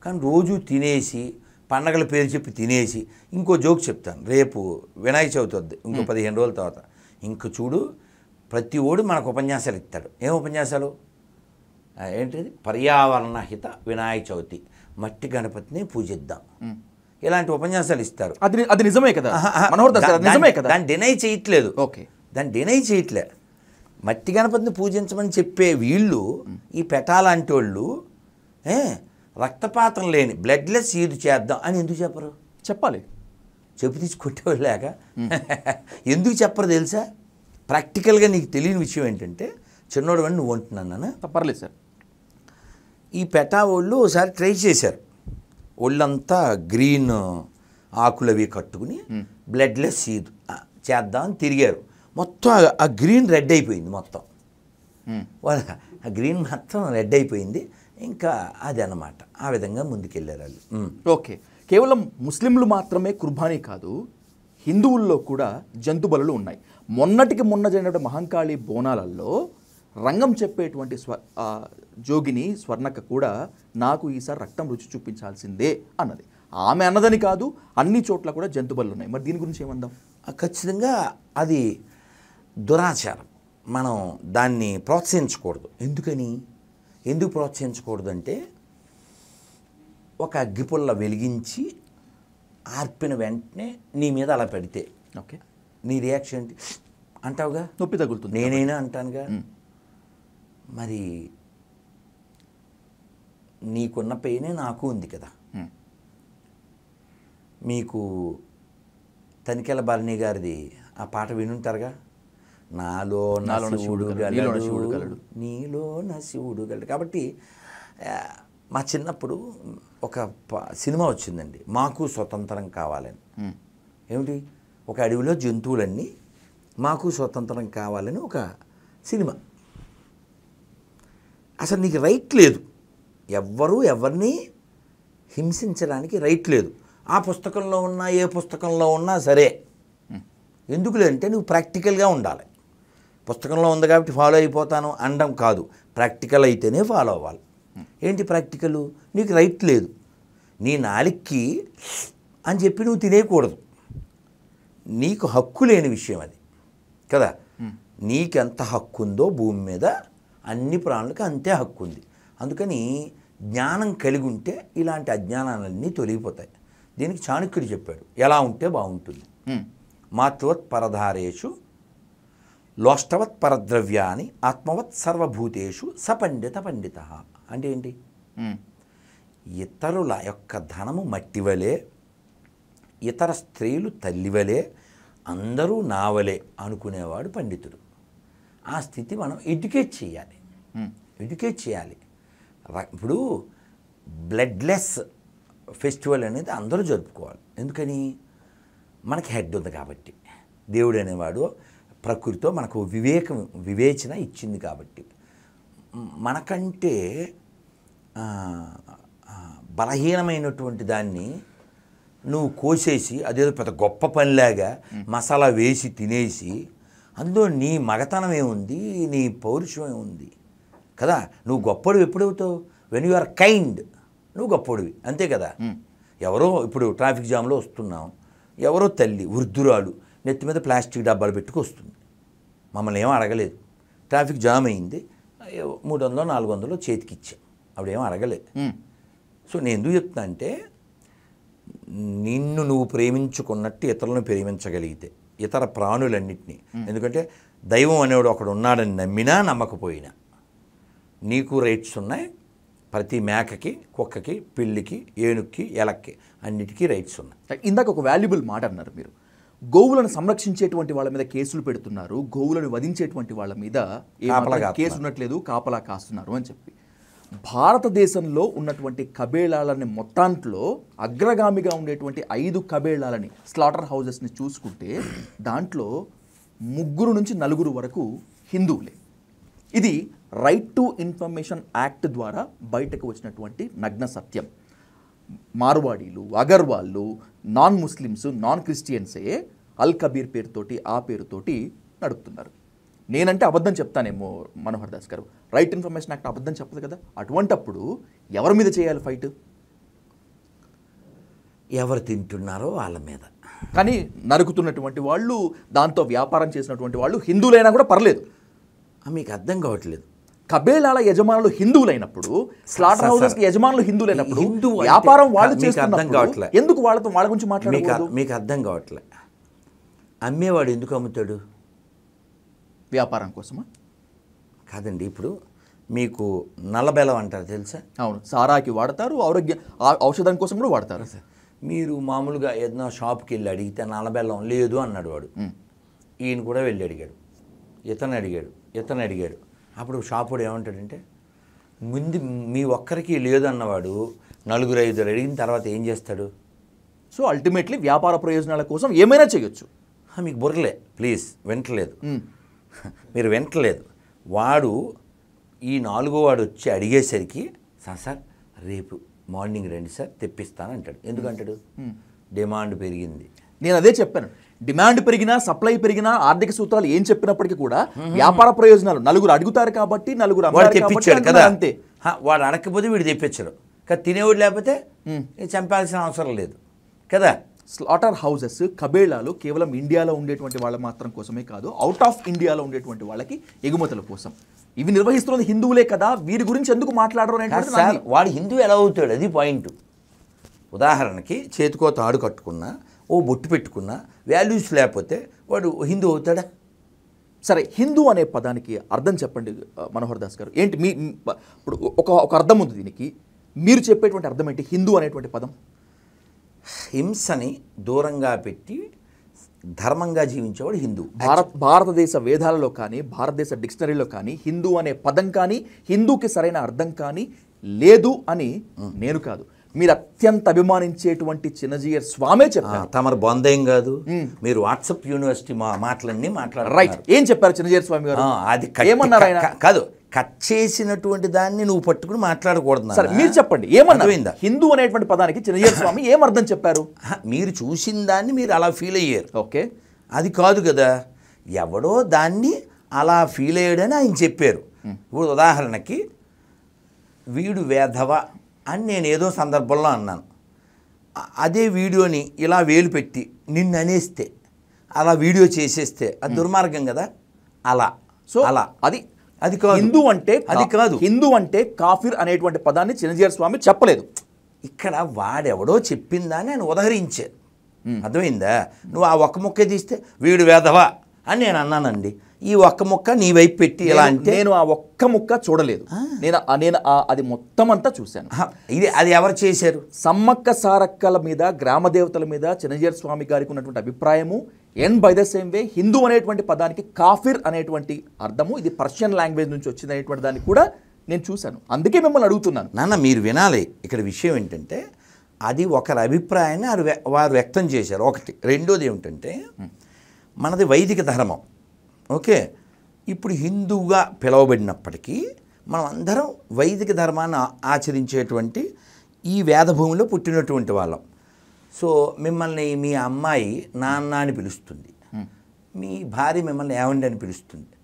కానీ రోజు తినేసి, పండగల పేరు చెప్పి తినేసి, ఇంకో జోక్ చెప్తాను, రేపు వినాయక చవితి వద్దు, ఇంకో 15 రోజుల తర్వాత. ఇంక చూడు, ప్రతి ఓడు మనకు ఉపన్యాసాలు ఇస్తాడు. ఏం ఉపన్యాసాలు? ఏంటిది? పర్యావరణ హిత వినాయక చవితి, మట్టి గణపతిని పూజిద్దాం, ఇలాంటి ఉపన్యాసాలు ఇస్తారు. అది నిజమే కదా, నిజమే కదా. దాన్ని డినై చేయట్లేదు. ఓకే, దాన్ని డినై చేయట్లే. మట్టి గణపతిని పూజించమని చెప్పే వీళ్ళు ఈ పెటాలాంటి వాళ్ళు రక్తపాతం లేని బ్లడ్లెస్ ఈద్ చేద్దాం అని ఎందుకు చెప్పరు? చెప్పాలి. చెప్పు తీసి కొట్టేవాళ్ళు లేక ఎందుకు చెప్పరు తెలుసా? ప్రాక్టికల్గా నీకు తెలియని విషయం ఏంటంటే, చిన్నోడు అని నువ్వు అంటున్నాను. పర్లేదు సార్. ఈ పెటా వాళ్ళు ఒకసారి ట్రై చేశారు. ఒళ్ళంతా గ్రీన్ ఆకులు అవి కట్టుకుని బ్లడ్లెస్ ఈద్ చేద్దామని తిరిగారు. మొత్తం ఆ గ్రీన్ రెడ్ అయిపోయింది. మొత్తం ఆ గ్రీన్ మొత్తం రెడ్ అయిపోయింది. ఇంకా అది అన్నమాట. ఆ విధంగా ముందుకెళ్ళారు వాళ్ళు. ఓకే, కేవలం ముస్లింలు మాత్రమే కుర్బానీ కాదు, హిందువుల్లో కూడా జంతు బలులు ఉన్నాయి. మొన్నటికి మొన్న జరిగిన మహంకాళి బోనాలలో రంగం చెప్పేటువంటి జోగిని స్వర్ణక్క కూడా నాకు ఈసారి రక్తం రుచి చూపించాల్సిందే అన్నది. ఆమె అన్నదని కాదు, అన్ని చోట్ల కూడా జంతు బలులు ఉన్నాయి. మరి దీని గురించి ఏమందాం? ఖచ్చితంగా అది దురాచారం. మనం దాన్ని ప్రోత్సహించకూడదు. ఎందుకు ప్రోత్సహించకూడదు అంటే, ఒక అగ్గిపుల్ల వెలిగించి ఆర్పిన వెంటనే నీ మీద అలా పెడితే ఓకే, నీ రియాక్షన్ ఏంటి? అంటావుగా, నొప్పి తగులుతుంది. నేనైనా అంటానుగా. మరి నీకున్న పెయినే నాకు ఉంది కదా. మీకు తనికెళ్ళ భరణి గారిది ఆ పాట వినుంటారుగా, నాలో శివుడు గలడు, నీలో నా శివుడు గలడు. కాబట్టి మా చిన్నప్పుడు ఒక సినిమా వచ్చిందండి, మాకు స్వతంత్రం కావాలని. ఏమిటి? ఒక అడవిలో జంతువులన్నీ మాకు స్వతంత్రం కావాలని ఒక సినిమా. అసలు నీకు రైట్ లేదు, ఎవరిని హింసించడానికి రైట్ లేదు. ఆ పుస్తకంలో ఉన్నా ఏ పుస్తకంలో ఉన్నా సరే. ఎందుకు లేదంటే నువ్వు ప్రాక్టికల్గా ఉండాలి. పుస్తకంలో ఉంది కాబట్టి ఫాలో అయిపోతాను అనడం కాదు, ప్రాక్టికల్ అయితేనే ఫాలో అవ్వాలి. ఏంటి ప్రాక్టికల్? నీకు రైట్ లేదు, నీ నాలికి అని చెప్పి నువ్వు తినేయకూడదు. నీకు హక్కు లేని విషయం అది కదా. నీకెంత హక్కు ఉందో భూమి మీద అన్ని ప్రాణులకు అంతే హక్కు ఉంది. అందుకని జ్ఞానం కలిగి ఉంటే ఇలాంటి అజ్ఞానాలన్నీ తొలగిపోతాయి. దీనికి చాణక్యుడు చెప్పాడు, ఎలా ఉంటే బాగుంటుంది. మాతృవత్ పరధారేషు లోష్టవత్ పరద్రవ్యాన్ని ఆత్మవత్ సర్వభూతేషు సపండిత పండిత. అంటే ఏంటి? ఇతరుల యొక్క ధనము మట్టివలే, ఇతర స్త్రీలు తల్లివలే, అందరూ నావలే అనుకునేవాడు పండితుడు. ఆ స్థితి మనం ఎడ్యుకేట్ చేయాలి. ఇప్పుడు బ్లడ్లెస్ ఫెస్టివల్ అనేది అందరూ జరుపుకోవాలి. ఎందుకని? మనకి హెడ్ ఉంది కాబట్టి, దేవుడు అనేవాడు ప్రకృతితో మనకు వివేచన ఇచ్చింది కాబట్టి. మనకంటే బలహీనమైనటువంటి దాన్ని నువ్వు కోసేసి అదేదో పెద్ద గొప్ప పనిలాగా మసాలా వేసి తినేసి, అందులో నీ మగతనం ఏముంది, నీ పౌరుషం ఏముంది కదా. నువ్వు గొప్పడివి ఎప్పుడవుతావు? వెన్ యు ఆర్ కైండ్, నువ్వు గొప్పడివి, అంతే కదా. ఎవరో ఇప్పుడు ట్రాఫిక్ జామ్లో వస్తున్నాం, ఎవరో తల్లి వృద్ధురాలు నెత్తి మీద ప్లాస్టిక్ డబ్బాలు పెట్టుకు వస్తుంది, మమ్మల్ని ఏమో అడగలేదు. ట్రాఫిక్ జామ్ అయింది, 300-400 చేతికిచ్చాం, ఆవిడేమో అడగలేదు. సో నేను ఎందుకు చెప్తున్నా అంటే, నిన్ను నువ్వు ప్రేమించుకున్నట్టు ఇతరులను ప్రేమించగలిగితే ఇతర ప్రాణులన్నింటినీ, ఎందుకంటే దైవం అనేవాడు ఒకడు ఉన్నాడని నమ్మినా నమ్మకపోయినా నీకు రైట్స్ ఉన్నాయి. ప్రతి మేకకి, కుక్కకి, పిల్లికి, ఏనుక్కి, ఎలక్కి అన్నిటికీ రైట్స్ ఉన్నాయి. ఇందాక ఒక వాల్యుబుల్ మాట అన్నారు మీరు, గోవులను సంరక్షించేటువంటి వాళ్ళ మీద కేసులు పెడుతున్నారు, గోవులను వధించేటువంటి వాళ్ళ మీద కేసు ఉన్నట్లేదు, కాపలా కాస్తున్నారు అని చెప్పి. భారతదేశంలో ఉన్నటువంటి కబేళాలని మొత్తాంట్లో అగ్రగామిగా ఉండేటువంటి 5 కబేళాలని, స్లాటర్ హౌజెస్ని చూసుకుంటే దాంట్లో 3 నుంచి 4 వరకు హిందువులే. ఇది రైట్ టు ఇన్ఫర్మేషన్ యాక్ట్ ద్వారా బయటకు వచ్చినటువంటి నగ్న సత్యం. మార్వాడీలు, అగర్వాళ్ళు, నాన్ ముస్లిమ్స్, నాన్ క్రిస్టియన్సే అల్ కబీర్ పేరుతోటి, ఆ పేరుతోటి నడుపుతున్నారు. నేనంటే అబద్ధం చెప్తానేమో మనోహర్ దాస్ గారు, రైట్ ఇన్ఫర్మేషన్ యాక్ట్ అబద్ధం చెప్పదు కదా. అటువంటప్పుడు ఎవరి మీద చేయాలి ఫైట్? ఎవరు తింటున్నారో వాళ్ళ మీద. కానీ నరుకుతున్నటువంటి వాళ్ళు, దాంతో వ్యాపారం చేసినటువంటి వాళ్ళు హిందువులైనా కూడా పర్లేదు. మీకు అర్థం కావట్లేదు. కబేళాల యజమానులు హిందువులైనప్పుడు, స్లాటర్ హౌసెస్ యజమానులు హిందువులైనప్పుడు, వ్యాపారం వాళ్ళు చేస్తున్నప్పుడు ఎందుకు వాళ్ళ గురించి మాట్లాడకూడదు? మీకు అర్థం కావట్లే. అమ్మేవాడు ఎందుకు అమ్ముతాడు? వ్యాపారం కోసమా? కాదండి, ఇప్పుడు మీకు నల్లబెల్లం అంటారు తెలుసా? అవును, సారాకి వాడతారు, ఔషధం కోసం కూడా వాడతారు. మీరు మామూలుగా ఏదైనా షాప్కి వెళ్ళి అడిగితే నల్లబెల్లం లేదు అన్నాడు వాడు. ఈయన కూడా వెళ్ళి అడిగాడు, ఇతను అడిగాడు. అప్పుడు షాప్ వాడు ఏమంటాడంటే, ముందు మీ ఒక్కరికి లేదు అన్నవాడు 4-5 అడిగిన తర్వాత ఏం చేస్తాడు? సో అల్టిమేట్లీ వ్యాపార ప్రయోజనాల కోసం ఏమైనా చేయొచ్చు. మీకు బుర్రలే, ప్లీజ్ వింటలేదు, మీరు వింటలేదు. వాడు ఈ 4వ వాడు వచ్చి అడిగేసరికి, సార్ రేపు మార్నింగ్ రండి సార్ తెప్పిస్తాను అంటాడు. ఎందుకంటాడు? డిమాండ్ పెరిగింది. నేను అదే చెప్పాను, డిమాండ్ పెరిగినా సప్లై పెరిగినా ఆర్థిక సూత్రాలు ఏం చెప్పినప్పటికీ కూడా వ్యాపార ప్రయోజనాలు, నలుగురు అడుగుతారు కాబట్టి నలుగురు వాడు తెప్పించాడు కదా, అంతే. వాడు అడగకపోతే వీడు తెప్పించడు కదా, తినేవాడు లేకపోతే చంపాల్సిన అవసరం లేదు కదా. స్లాటర్ హౌసెస్, కబేళాలు కేవలం ఇండియాలో ఉండేటువంటి వాళ్ళ మాత్రం కోసమే కాదు, అవుట్ ఆఫ్ ఇండియాలో ఉండేటువంటి వాళ్ళకి ఎగుమతుల కోసం ఇవి నిర్వహిస్తున్నది హిందువులే కదా, వీరి గురించి ఎందుకు మాట్లాడరు అనేది. వాడు హిందువు ఎలా అవుతాడు? అది పాయింట్. ఉదాహరణకి చేతికో తాడు కట్టుకున్నా, ఓ బొట్టు పెట్టుకున్నా, వాల్యూస్ లేకపోతే వాడు హిందూ అవుతాడా? సరే, హిందూ అనే పదానికి అర్థం చెప్పండి మనోహర్ దాస్ గారు. ఏంటి మీ ఇప్పుడు ఒక అర్థం ఉంది దీనికి, మీరు చెప్పేటువంటి అర్థం ఏంటి హిందూ అనేటువంటి పదం? హింసని దూరంగా పెట్టి ధర్మంగా జీవించేవాడు హిందూ. భారతదేశ వేదాలలో కానీ భారతదేశ డిక్షనరీలో కానీ హిందూ అనే పదం కానీ హిందూకి సరైన అర్థం కానీ లేదు అని నేను కాదు, మీరు అత్యంత అభిమానించేటువంటి చిన్నజీయర్ స్వామే చెప్పారు. తమరు బొందేం కాదు, మీరు వాట్సాప్ యూనివర్సిటీ మాటలన్నీ మాట్లాడారు. రైట్, ఏం చెప్పారు చిన్నజీయర్ స్వామి గారు? అది ఏమన్నారు ఆయన? కాదు, కట్ చేసినటువంటి దాన్ని నువ్వు పట్టుకుని మాట్లాడకూడదు. సరే మీరు చెప్పండి, ఏమన్నా హిందూ అనేటువంటి పదానికి చిన్నజీయర్ స్వామి ఏం అర్థం చెప్పారు? మీరు చూసిన దాన్ని మీరు అలా ఫీల్ అయ్యారు. ఓకే, అది కాదు కదా, ఎవడో దాన్ని అలా ఫీల్ అయ్యాడని ఆయన చెప్పారు. ఇప్పుడు ఉదాహరణకి వీడు వేధవ అని నేను ఏదో సందర్భంలో అన్నాను, అదే వీడియోని ఇలా వేలు పెట్టి నిన్ను అనేస్తే, అలా వీడియో చేసేస్తే అది దుర్మార్గం కదా. అలా సో అలా అది కాదు. హిందూ అంటే అది కాదు. హిందూ అంటే కాఫిర్ అనేటువంటి పదాన్ని చిన్నజీయర్ స్వామి చెప్పలేదు. ఇక్కడ వాడెవడో చెప్పిందని ఆయన ఉదహరించారు. అర్థమైందా? నువ్వు ఆ ఒక్క ముక్కే తీస్తే వీడు వేధవా అని నేను అన్నానండి, ఈ ఒక్క ముక్క నీ వైపు పెట్టి ఇలా అంటే నేను ఆ ఒక్క ముక్క చూడలేదు, నేను అది మొత్తం అంతా చూశాను. అది ఎవరు చేశారు? సమ్మక్క సారక్కల మీద, గ్రామ దేవతల మీద చిన్నజీయర్ స్వామి గారికి ఉన్నటువంటి అభిప్రాయము అండ్ బై ద సేమ్ వే హిందూ అనేటువంటి పదానికి కాఫిర్ అనేటువంటి అర్థము ఇది పర్షియన్ లాంగ్వేజ్ నుంచి వచ్చింది అనేటువంటి దాన్ని కూడా నేను చూశాను. అందుకే మిమ్మల్ని అడుగుతున్నాను. నాన్న మీరు వినాలి, ఇక్కడ విషయం ఏంటంటే అది ఒకరి అభిప్రాయాన్ని వారు వ్యక్తం చేశారు. ఒకటి. రెండోది ఏమిటంటే మనది వైదిక ధర్మం. ఓకే, ఇప్పుడు హిందువుగా పిలువబడినప్పటికీ మనం అందరం వైదిక ధర్మాన్ని ఆచరించేటువంటి ఈ వేదభూమిలో పుట్టినటువంటి వాళ్ళం. సో మిమ్మల్ని మీ అమ్మాయి నాన్న అని పిలుస్తుంది, మీ భార్య మిమ్మల్ని ఏమండి అని పిలుస్తుంది,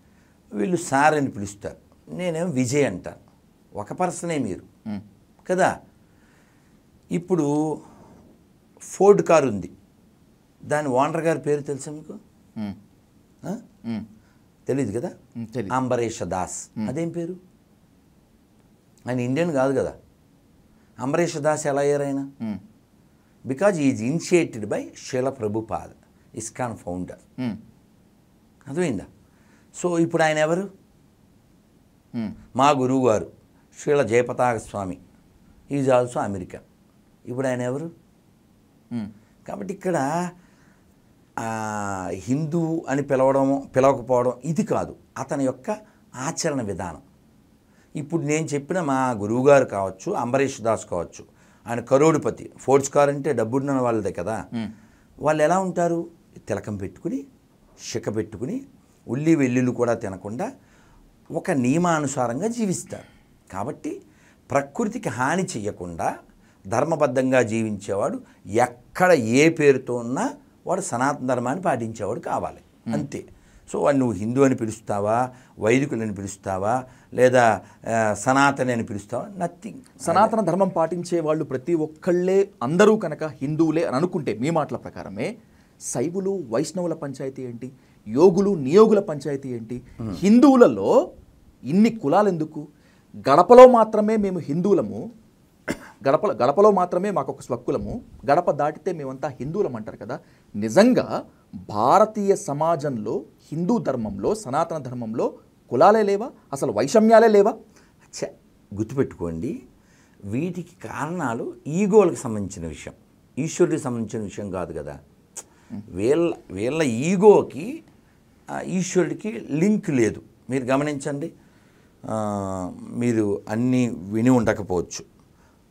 వీళ్ళు సార్ అని పిలుస్తారు, నేనేమో విజయ్ అంటాను. ఒక పర్సనే మీరు కదా. ఇప్పుడు ఫోర్డ్ కారు ఉంది, దాని ఓనర్ గారి పేరు తెలుసా మీకు? తెలీదు కదా. అంబరీష దాస్, అదేం పేరు? ఆయన ఇండియన్ కాదు కదా. అంబరీష దాస్ ఎలా అయ్యారు ఆయన? బికాజ్ ఈజ్ ఇనిషియేటెడ్ బై శీల ప్రభుపాద, ఇస్కాన్ ఫౌండర్. అర్థమైందా? సో ఇప్పుడు ఆయన ఎవరు? మా గురువు గారు శ్రీల జయపతాక స్వామి, ఈజ్ ఆల్సో అమెరికన్. ఇప్పుడు ఆయన ఎవరు? కాబట్టి ఇక్కడ హిందూ అని పిలవకపోవడం ఇది కాదు, అతని యొక్క ఆచరణ విధానం. ఇప్పుడు నేను చెప్పిన మా గురువుగారు కావచ్చు, అంబరీష్ దాస్ కావచ్చు, ఆయన కరోడుపతి, ఫోర్డ్స్ కార్ అంటే డబ్బున్న వాళ్ళదే కదా. వాళ్ళు ఎలా ఉంటారు? తిలకం పెట్టుకుని, శిఖ పెట్టుకుని, ఉల్లి వెల్లుల్లి కూడా తినకుండా ఒక నియమానుసారంగా జీవిస్తారు. కాబట్టి ప్రకృతికి హాని చెయ్యకుండా ధర్మబద్ధంగా జీవించేవాడు ఎక్కడ ఏ పేరుతో ఉన్నా వాడు సనాతన ధర్మాన్ని పాటించేవాడు కావాలి, అంతే. సో వాడు నువ్వు హిందూ అని పిలుస్తావా, వైదికులని పిలుస్తావా, లేదా సనాతని అని పిలుస్తావా, నథింగ్. సనాతన ధర్మం పాటించే వాళ్ళు ప్రతి ఒక్కళ్ళే అందరూ కనుక హిందువులే అని అనుకుంటే మీ మాటల ప్రకారమే శైవులు వైష్ణవుల పంచాయతీ ఏంటి, యోగులు నియోగుల పంచాయతీ ఏంటి? హిందువులలో ఇన్ని కులాలు ఎందుకు? గడపలో మాత్రమే మేము హిందువులము, గడపలో మాత్రమే మాకు ఒక స్వక్కులము, గడప దాటితే మేమంతా హిందువులం అంటారు కదా. నిజంగా భారతీయ సమాజంలో హిందూ ధర్మంలో సనాతన ధర్మంలో కులాలే లేవా, అసలు వైషమ్యాలే లేవా? గుర్తుపెట్టుకోండి, వీటికి కారణాలు ఈగోలకు సంబంధించిన విషయం, ఈశ్వరుడికి సంబంధించిన విషయం కాదు కదా. వీళ్ళ ఈగోకి ఈశ్వరుడికి లింక్ లేదు. మీరు గమనించండి, మీరు అన్నీ విని ఉండకపోవచ్చు.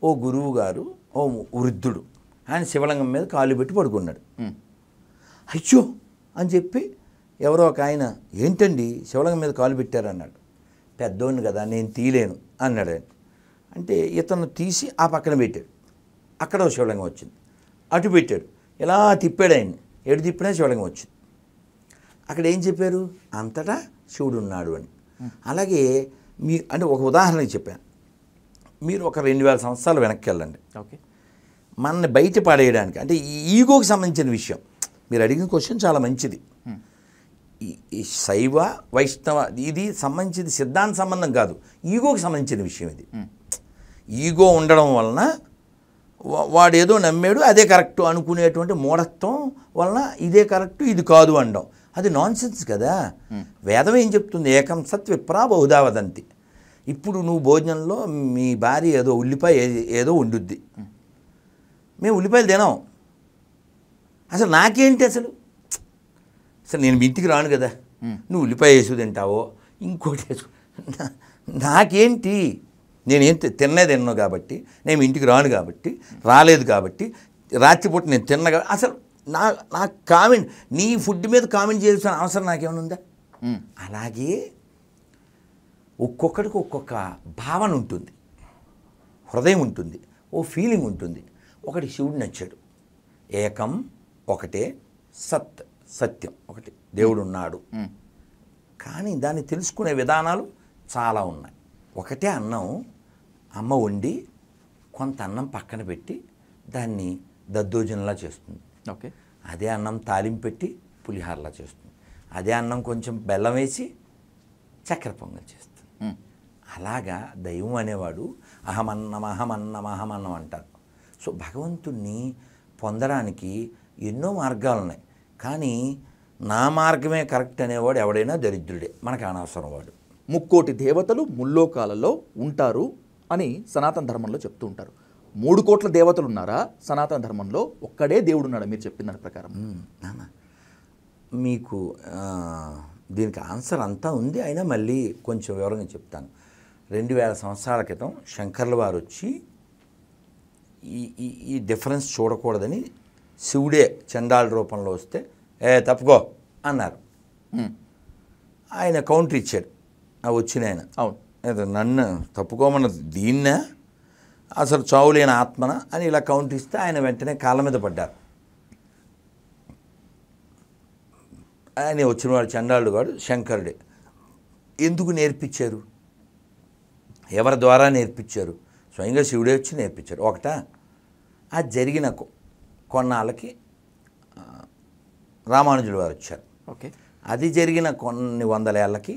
ఓ గురువు గారు, ఓ వృద్ధుడు, ఆయన శివలింగం మీద కాలు పెట్టి పడుకున్నాడు. అయ్యో అని చెప్పి ఎవరో ఒక ఆయన, ఏంటండి శివలింగం మీద కాలు పెట్టారన్నాడు. పెద్దోడిని కదా, నేను తీయలేను అన్నాడు ఆయన. అంటే ఇతను తీసి ఆ పక్కన పెట్టాడు. అక్కడ ఒక శివలింగం వచ్చింది. అటు పెట్టాడు, ఇలా తిప్పాడు ఆయన్ని, ఎటు తిప్పినా శివలింగం వచ్చింది. అక్కడ ఏం చెప్పారు, అంతటా శివుడు ఉన్నాడు అని. అలాగే అంటే ఒక ఉదాహరణ చెప్పాను. మీరు ఒక 2000 సంవత్సరాలు వెనక్కి వెళ్ళండి. ఓకే, మనల్ని బయట పడేయడానికి, అంటే ఈ ఈగోకి సంబంధించిన విషయం. మీరు అడిగిన క్వశ్చన్ చాలా మంచిది. ఈ శైవ వైష్ణవ ఇది సంబంధించింది సిద్ధాంత సంబంధం కాదు, ఈగోకి సంబంధించిన విషయం ఇది. ఈగో ఉండడం వలన వాడు ఏదో నమ్మాడు, అదే కరెక్టు అనుకునేటువంటి మూఢత్వం వలన ఇదే కరెక్టు ఇది కాదు అనడం, అది నాన్సెన్స్ కదా. వేదం ఏం చెప్తుంది, ఏకం సత్ విప్రా బహుధా వదంతి. ఇప్పుడు నువ్వు భోజనంలో మీ భార్య ఏదో ఉల్లిపాయ ఏదో వండుద్ది, మేము ఉల్లిపాయలు తినాం. అసలు నాకేంటి, అసలు నేను మీ ఇంటికి రాను కదా, నువ్వు ఉల్లిపాయ వేసు తింటావో ఇంకోటి వేసు, నాకేంటి, నేనేం తిన్నో కాబట్టి, నేను ఇంటికి రాను కాబట్టి, రాలేదు కాబట్టి, రాత్రిపూట నేను తిన్నగా, అసలు నాకు కామెంట్, నీ ఫుడ్ మీద కామెంట్ చేయాల్సిన అవసరం నాకేమైనా ఉందా? అలాగే ఒక్కొక్కడికి ఒక్కొక్క భావన ఉంటుంది, హృదయం ఉంటుంది, ఓ ఫీలింగ్ ఉంటుంది. ఒకటి శివుడు నచ్చాడు, ఏకం ఒకటే, సత్యం ఒకటి, దేవుడు ఉన్నాడు. కానీ దాన్ని తెలుసుకునే విధానాలు చాలా ఉన్నాయి. ఒకటే అన్నం అమ్మ వండి కొంత అన్నం పక్కన పెట్టి దాన్ని దద్దోజనంలా చేస్తుంది. ఓకే, అదే అన్నం తాలింపు పెట్టి పులిహారలా చేస్తుంది. అదే అన్నం కొంచెం బెల్లం వేసి చక్కెర పొంగల్ చేస్తుంది. అలాగా దైవం అనేవాడు అహమన్నం అంటారు. సో భగవంతుణ్ణి పొందడానికి ఎన్నో మార్గాలు ఉన్నాయి. కానీ నా మార్గమే కరెక్ట్ అనేవాడు ఎవడైనా దరిద్రుడే, మనకు అనవసరం వాడు. 3 కోటి దేవతలు ముల్లోకాలలో ఉంటారు అని సనాతన ధర్మంలో చెప్తూ ఉంటారు. 3 కోట్ల దేవతలు ఉన్నారా సనాతన ధర్మంలో? ఒక్కడే దేవుడు ఉన్నాడా మీరు చెప్పిన దాని ప్రకారం? నాన్న, మీకు దీనికి ఆన్సర్ అంతా ఉంది, అయినా మళ్ళీ కొంచెం వివరంగా చెప్తాను. 2000 సంవత్సరాల క్రితం శంకర్ల వారు వచ్చి ఈ డిఫరెన్స్ చూడకూడదని శివుడే చండాల రూపంలో వస్తే తప్పుకో అన్నారు. ఆయన కౌంటర్ ఇచ్చాడు, వచ్చిన ఆయన. అవును, నన్ను తప్పుకోమన్న దీన్నే, అసలు చావులేని ఆత్మన అని ఇలా కౌంటర్ ఇస్తే ఆయన వెంటనే కాళ్ళ మీద పడ్డారు. ఆయన వచ్చినవాడు చండాలుడు వాడు శంకరుడే. ఎందుకు నేర్పించారు, ఎవరి ద్వారా నేర్పించారు? స్వయంగా శివుడే వచ్చి నేర్పించారు. ఒకటా, అది జరిగిన కొన్నాళ్ళకి రామానుజుల వారు వచ్చారు. ఓకే, అది జరిగిన కొన్ని వందల ఏళ్ళకి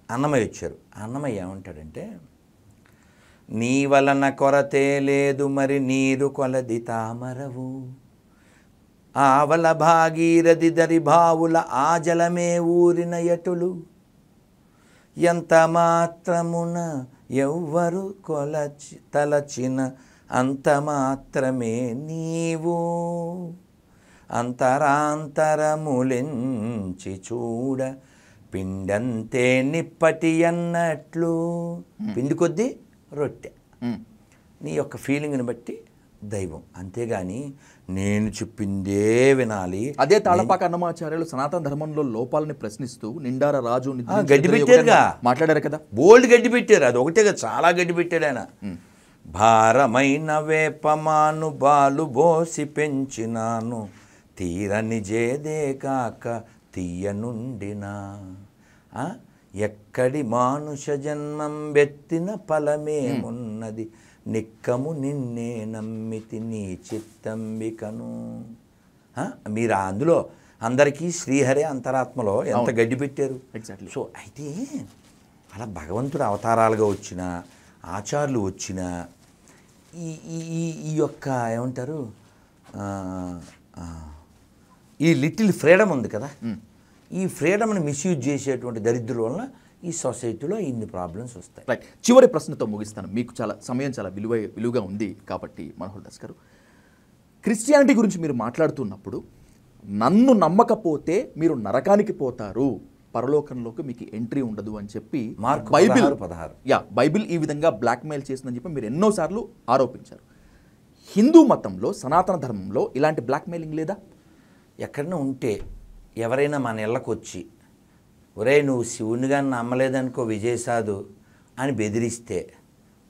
అన్నమయ్య వచ్చారు. అన్నమయ్య ఏమంటాడంటే, నీ వలన కొరతే లేదు మరి నీరు కొలది తామరవు, ఆవల భాగీరథి దరి భావుల ఆ జలమే ఊరిన ఎటులు, ఎంత మాత్రమున ఎవ్వరు తలచిన అంత మాత్రమే నీవు, అంతరాంతరములెంచి చూడ పిండంతే నిప్పటి అన్నట్లు. పిండి కొద్దీ రొట్టె, నీ యొక్క ఫీలింగ్ని బట్టి దైవం. అంతేగాని నేను చెప్పిందే వినాలి. అదే తాళపాక అన్నమాచార్యులు సనాతన ధర్మంలో లోపాలని ప్రశ్నిస్తూ నిండార రాజు గడ్డి పెట్టారుగా, మాట్లాడారు కదా, బోల్డ్ గడ్డి పెట్టారు. అది ఒకటేగా, చాలా గడ్డి పెట్టాడు ఆయన. భారమైన వేపమాను బాలు బోసి పెంచినాను, తీరని జేదే కాక తీయనుండినా, ఎక్కడి మానుష జన్మం బెత్తిన ఫలమేమున్నది, నిక్కము నిన్నే నమ్మితి నీ చిత్తంబికను. మీరు అందులో అందరికీ శ్రీహరే అంతరాత్మలో ఎంత గడ్డి పెట్టారు. ఎగ్జాక్ట్లీ. సో అయితే అలా భగవంతుడు అవతారాలుగా వచ్చిన ఆచార్యులు వచ్చిన ఈ యొక్క ఏమంటారు, ఈ లిటిల్ ఫ్రీడమ్ ఉంది కదా, ఈ ఫ్రీడమ్ని మిస్యూజ్ చేసేటువంటి దరిద్రుల వలన ఈ సొసైటీలో ఇన్ని ప్రాబ్లమ్స్ వస్తాయి. రైట్, చివరి ప్రశ్నతో ముగిస్తాను. మీకు సమయం చాలా విలువగా ఉంది కాబట్టి మనోహర్ దాస్ గారు, క్రిస్టియానిటీ గురించి మీరు మాట్లాడుతున్నప్పుడు నన్ను నమ్మకపోతే మీరు నరకానికి పోతారు, పరలోకంలోకి మీకు ఎంట్రీ ఉండదు అని చెప్పి మార్కు బైబిల్ 16. బైబిల్ ఈ విధంగా బ్లాక్మెయిల్ చేస్తుందని చెప్పి మీరు ఎన్నోసార్లు ఆరోపించారు. హిందూ మతంలో, సనాతన ధర్మంలో ఇలాంటి బ్లాక్మెయిలింగ్ లేదా? ఎక్కడైనా ఉంటే ఎవరైనా మన ఇళ్ళకు వచ్చి ఒరే నువ్వు శివుని కానీ నమ్మలేదనుకో విజయసాధు అని బెదిరిస్తే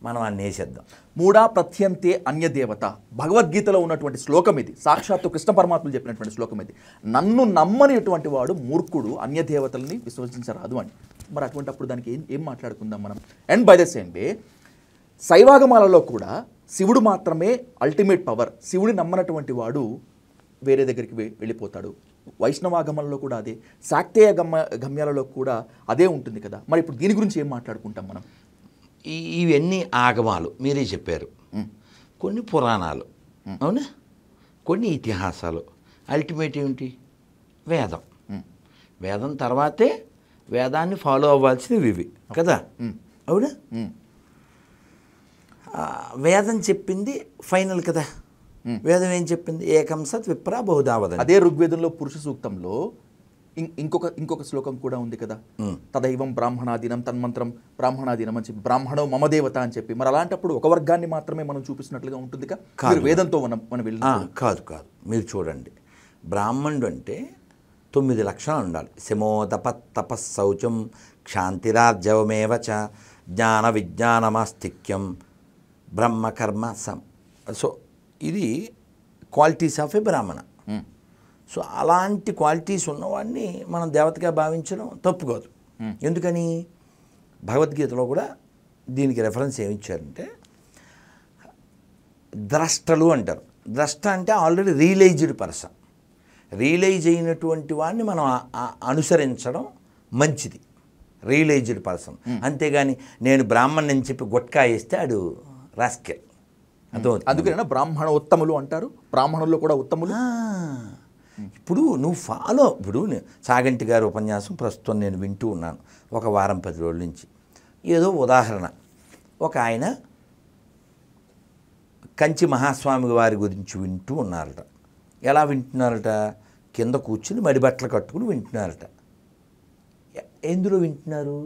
మనం అన్ని వేసేద్దాం. మూడా ప్రత్యంతే అన్యదేవత, భగవద్గీతలో ఉన్నటువంటి శ్లోకం ఇది. సాక్షాత్తు కృష్ణ పరమాత్మలు చెప్పినటువంటి శ్లోకం ఇది. నన్ను నమ్మనిటువంటి వాడు మూర్ఖుడు, అన్యదేవతల్ని విశ్వసించరాదు అని. మరి అటువంటి అప్పుడు దానికి ఏం మాట్లాడుకుందాం మనం? And by the same way శైవాగమాలలో కూడా శివుడు మాత్రమే అల్టిమేట్ పవర్, శివుడి నమ్మనటువంటి వాడు వేరే దగ్గరికి వెళ్ళిపోతాడు. వైష్ణవాగమంలో కూడా అదే, శాక్తేయ గమ్యాలలో కూడా అదే ఉంటుంది కదా. మరి ఇప్పుడు దీని గురించి ఏం మాట్లాడుకుంటాం మనం? ఇవన్నీ ఆగమాలు మీరే చెప్పారు, కొన్ని పురాణాలు, అవునా, కొన్ని ఇతిహాసాలు. అల్టిమేట్ ఏమిటి? వేదం. వేదం తర్వాతే వేదాన్ని ఫాలో అవ్వాల్సినవి ఇవి కదా, అవునా? వేదం చెప్పింది ఫైనల్ కదా. వేదం ఏం చెప్పింది? ఏకం సత్ విప్రా బహుధావద. అదే ఋగ్వేదంలో పురుష సూక్తంలో ఇంకొక శ్లోకం కూడా ఉంది కదా, తదైవం బ్రాహ్మణాదీనం తన్మంత్రం బ్రాహ్మణాదీనం అని చెప్పి, బ్రాహ్మణో మమ దేవత అని చెప్పి. మరి అలాంటప్పుడు ఒక వర్గాన్ని మాత్రమే మనం చూపిస్తున్నట్లుగా ఉంటుంది కదా వేదంతో మనం వెళ్ళిన. కాదు మీరు చూడండి, బ్రాహ్మణుడు అంటే 9 లక్షణాలు ఉండాలి. శమో తపశౌచం క్షాంతిరార్జవమేవ చ జ్ఞాన విజ్ఞానమాస్తిక్యం బ్రహ్మకర్మ సం. సో ఇది క్వాలిటీస్ ఆఫ్ ఏ బ్రాహ్మణ. సో అలాంటి క్వాలిటీస్ ఉన్నవాడిని మనం దేవతగా భావించడం తప్పు కాదు. ఎందుకని? భగవద్గీతలో కూడా దీనికి రెఫరెన్స్ ఏమి ఇచ్చారంటే, ద్రష్టలు అంటారు. ద్రష్ట అంటే ఆల్రెడీ రియలైజ్డ్ పర్సన్. రియలైజ్ అయినటువంటి వాడిని మనం అనుసరించడం మంచిది. Realised person. అంతేగాని నేను బ్రాహ్మణ్ అని చెప్పి గుట్కా వేస్తే ఆడు రాస్కెల్. అందుకనే బ్రాహ్మణోత్తములు అంటారు. బ్రాహ్మణుల్లో కూడా ఉత్తములు. ఇప్పుడు నువ్వు ఇప్పుడు చాగంటి గారి ఉపన్యాసం ప్రస్తుతం నేను వింటూ ఉన్నాను ఒక వారం 10 రోజుల నుంచి. ఏదో ఉదాహరణ, ఒక ఆయన కంచి మహాస్వామి వారి గురించి వింటూ ఉన్నారట. ఎలా వింటున్నారట? కింద కూర్చుని మడిబట్టలు కట్టుకుని వింటున్నారట. ఎందులో వింటున్నారు?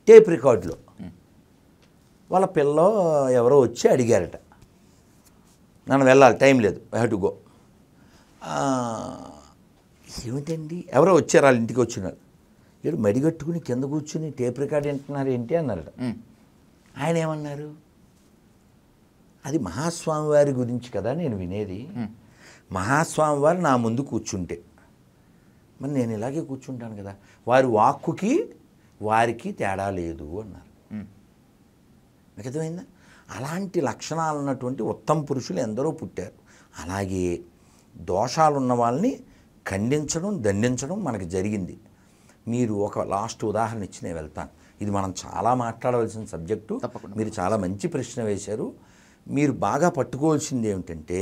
టేప్ రికార్డులో. వాళ్ళ పిల్ల ఎవరో వచ్చి అడిగారట, నన్ను వెళ్ళాలి, టైం లేదు, ఐ హ్యావ్ టు గో. ఏమిటండి, ఎవరో వచ్చారు, వాళ్ళ ఇంటికి వచ్చినారు. ఏడు మడిగట్టుకుని కింద కూర్చుని టేప్ రికార్డ్ వింటున్నారు ఏంటి అన్నారట. ఆయన ఏమన్నారు? అది మహాస్వామి వారి గురించి కదా నేను వినేది. మహాస్వామి వారు నా ముందు కూర్చుంటే మరి నేను ఇలాగే కూర్చుంటాను కదా, వారి వాక్కుకి వారికి తేడా లేదు అన్నారు. మీకు అర్థమైందా? అలాంటి లక్షణాలు ఉన్నటువంటి ఉత్తమ పురుషులు ఎందరో పుట్టారు. అలాగే దోషాలు ఉన్న వాళ్ళని ఖండించడం, దండించడం మనకు జరిగింది. మీరు ఒక లాస్ట్ ఉదాహరణ ఇచ్చి నేను వెళ్తాను. ఇది మనం చాలా మాట్లాడవలసిన సబ్జెక్టు. మీరు చాలా మంచి ప్రశ్న వేశారు. మీరు బాగా పట్టుకోవాల్సింది ఏమిటంటే,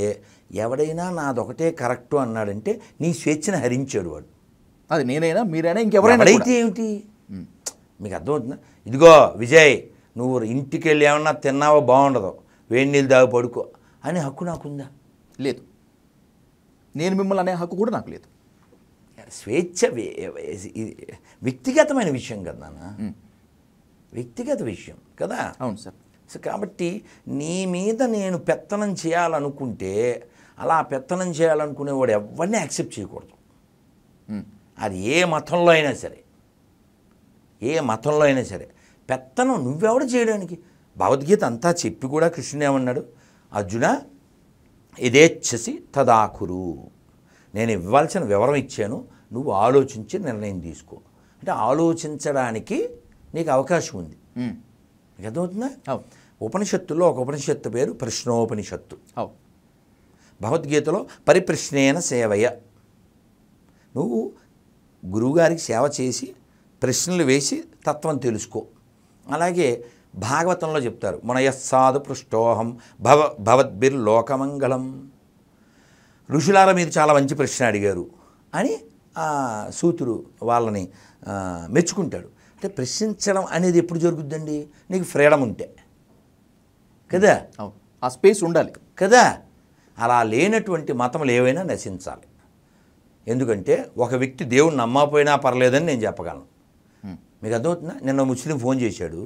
ఎవడైనా నాదొకటే కరెక్టు అన్నాడంటే నీ స్వేచ్ఛను హరించాడు వాడు. అది నేనైనా మీరైనా ఇంకెవరైనా అయితే ఏమిటి? మీకు అర్థమవుతుందా? ఇదిగో విజయ్, నువ్వు ఇంటికి వెళ్ళి ఏమన్నా తిన్నావో బాగుండదు, వేడి నీళ్ళు దాగి పడుకో అనే హక్కు నాకుందా? లేదు. నేను మిమ్మల్ని అనే హక్కు కూడా నాకు లేదు. స్వేచ్ఛ వ్యక్తిగతమైన విషయం కదా నాన్న, వ్యక్తిగత విషయం కదా. అవును సార్. సో కాబట్టి నీ మీద నేను పెత్తనం చేయాలనుకుంటే, అలా పెత్తనం చేయాలనుకునేవాడు ఎవరిని యాక్సెప్ట్ చేయకూడదు. అది ఏ మతంలో అయినా సరే, ఏ మతంలో అయినా సరే. పెత్తనం నువ్వెవడు చేయడానికి? భగవద్గీత అంతా చెప్పి కూడా కృష్ణుడు ఏమన్నాడు? అర్జున ఇదేచ్ఛసి తదాకురు. నేను ఇవ్వాల్సిన వివరం ఇచ్చాను, నువ్వు ఆలోచించి నిర్ణయం తీసుకో. అంటే ఆలోచించడానికి నీకు అవకాశం ఉంది. మీకు అర్థమవుతుందా? ఉపనిషత్తుల్లో ఒక ఉపనిషత్తు పేరు ప్రశ్నోపనిషత్తు. భగవద్గీతలో పరిప్రశ్నేన సేవయ. నువ్వు గురువుగారికి సేవ చేసి ప్రశ్నలు వేసి తత్వం తెలుసుకో. అలాగే భాగవతంలో చెప్తారు, మునయస్సాధు పృష్టోహం భవద్భిర్లోకమంగళం. ఋషులారా మీరు చాలా మంచి ప్రశ్న అడిగారు అని సూతుడు వాళ్ళని మెచ్చుకుంటాడు. అంటే ప్రశ్నించడం అనేది ఎప్పుడు జరుగుద్దండి? నీకు ఫ్రీడమ్ ఉంటే కదా, అవును, ఆ స్పేస్ ఉండాలి కదా. అలా లేనటువంటి మతములు ఏవైనా నశించాలి. ఎందుకంటే ఒక వ్యక్తి దేవుణ్ణి నమ్మకపోయినా పర్లేదని నేను చెప్పగలను. మీకు అర్థమవుతుందా? నిన్న ముస్లిం ఫోన్ చేశాడు,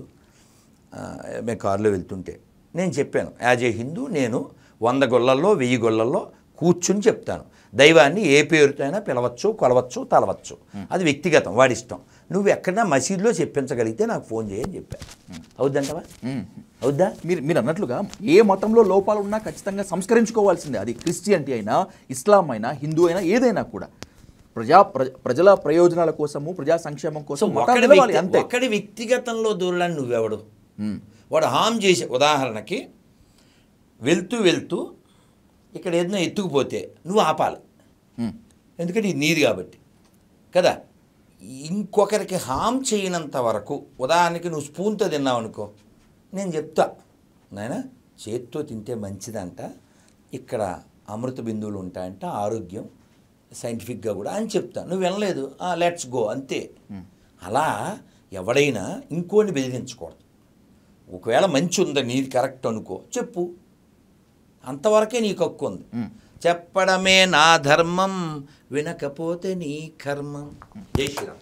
మేము కారులో వెళ్తుంటే నేను చెప్పాను, యాజ్ ఏ హిందూ నేను 100 గొల్లల్లో 1000 గొల్లల్లో కూర్చుని చెప్తాను, దైవాన్ని ఏ పేరుతో అయినా పిలవచ్చు, కొలవచ్చు, తలవచ్చు, అది వ్యక్తిగతం, వాడి ఇష్టం. నువ్వు ఎక్కడైనా మసీదులో చెప్పించగలిగితే నాకు ఫోన్ చేయని చెప్పాను. అవుద్దంటవా? అవుద్దా? మీరు అన్నట్లుగా ఏ మతంలో లోపాలు ఉన్నా ఖచ్చితంగా సంస్కరించుకోవాల్సిందే. అది క్రిస్టియనిటీ అయినా, ఇస్లాం అయినా, హిందూ అయినా, ఏదైనా కూడా ప్రజల ప్రయోజనాల కోసము, ప్రజా సంక్షేమం కోసం అంతే. ఒక్కడి వ్యక్తిగతంలో దూరడానికి నువ్వెవడు? వాడు హామ్ చేసే, ఉదాహరణకి వెళ్తూ ఇక్కడ ఏదైనా ఎత్తుకుపోతే నువ్వు ఆపాలి, ఎందుకంటే ఇది నీది కాబట్టి కదా. ఇంకొకరికి హామ్ చేయనంత వరకు, ఉదాహరణకి నువ్వు స్పూన్తో తిన్నావు అనుకో, నేను చెప్తా, నాయనా చేత్తో తింటే మంచిదంట, ఇక్కడ అమృత బిందువులు ఉంటాయంట, ఆరోగ్యం సైంటిఫిక్గా కూడా అని చెప్తా. నువ్వు వినలేదు, లెట్స్ గో అంతే. అలా ఎవడైనా ఇంకోని బెదిరించకూడదు. ఒకవేళ మంచి ఉందా, నీది కరెక్ట్ అనుకో, చెప్పు, అంతవరకే నీకు హక్కు ఉంది. చెప్పడమే నా ధర్మం, వినకపోతే నీ కర్మం. జై శ్రీరామ్.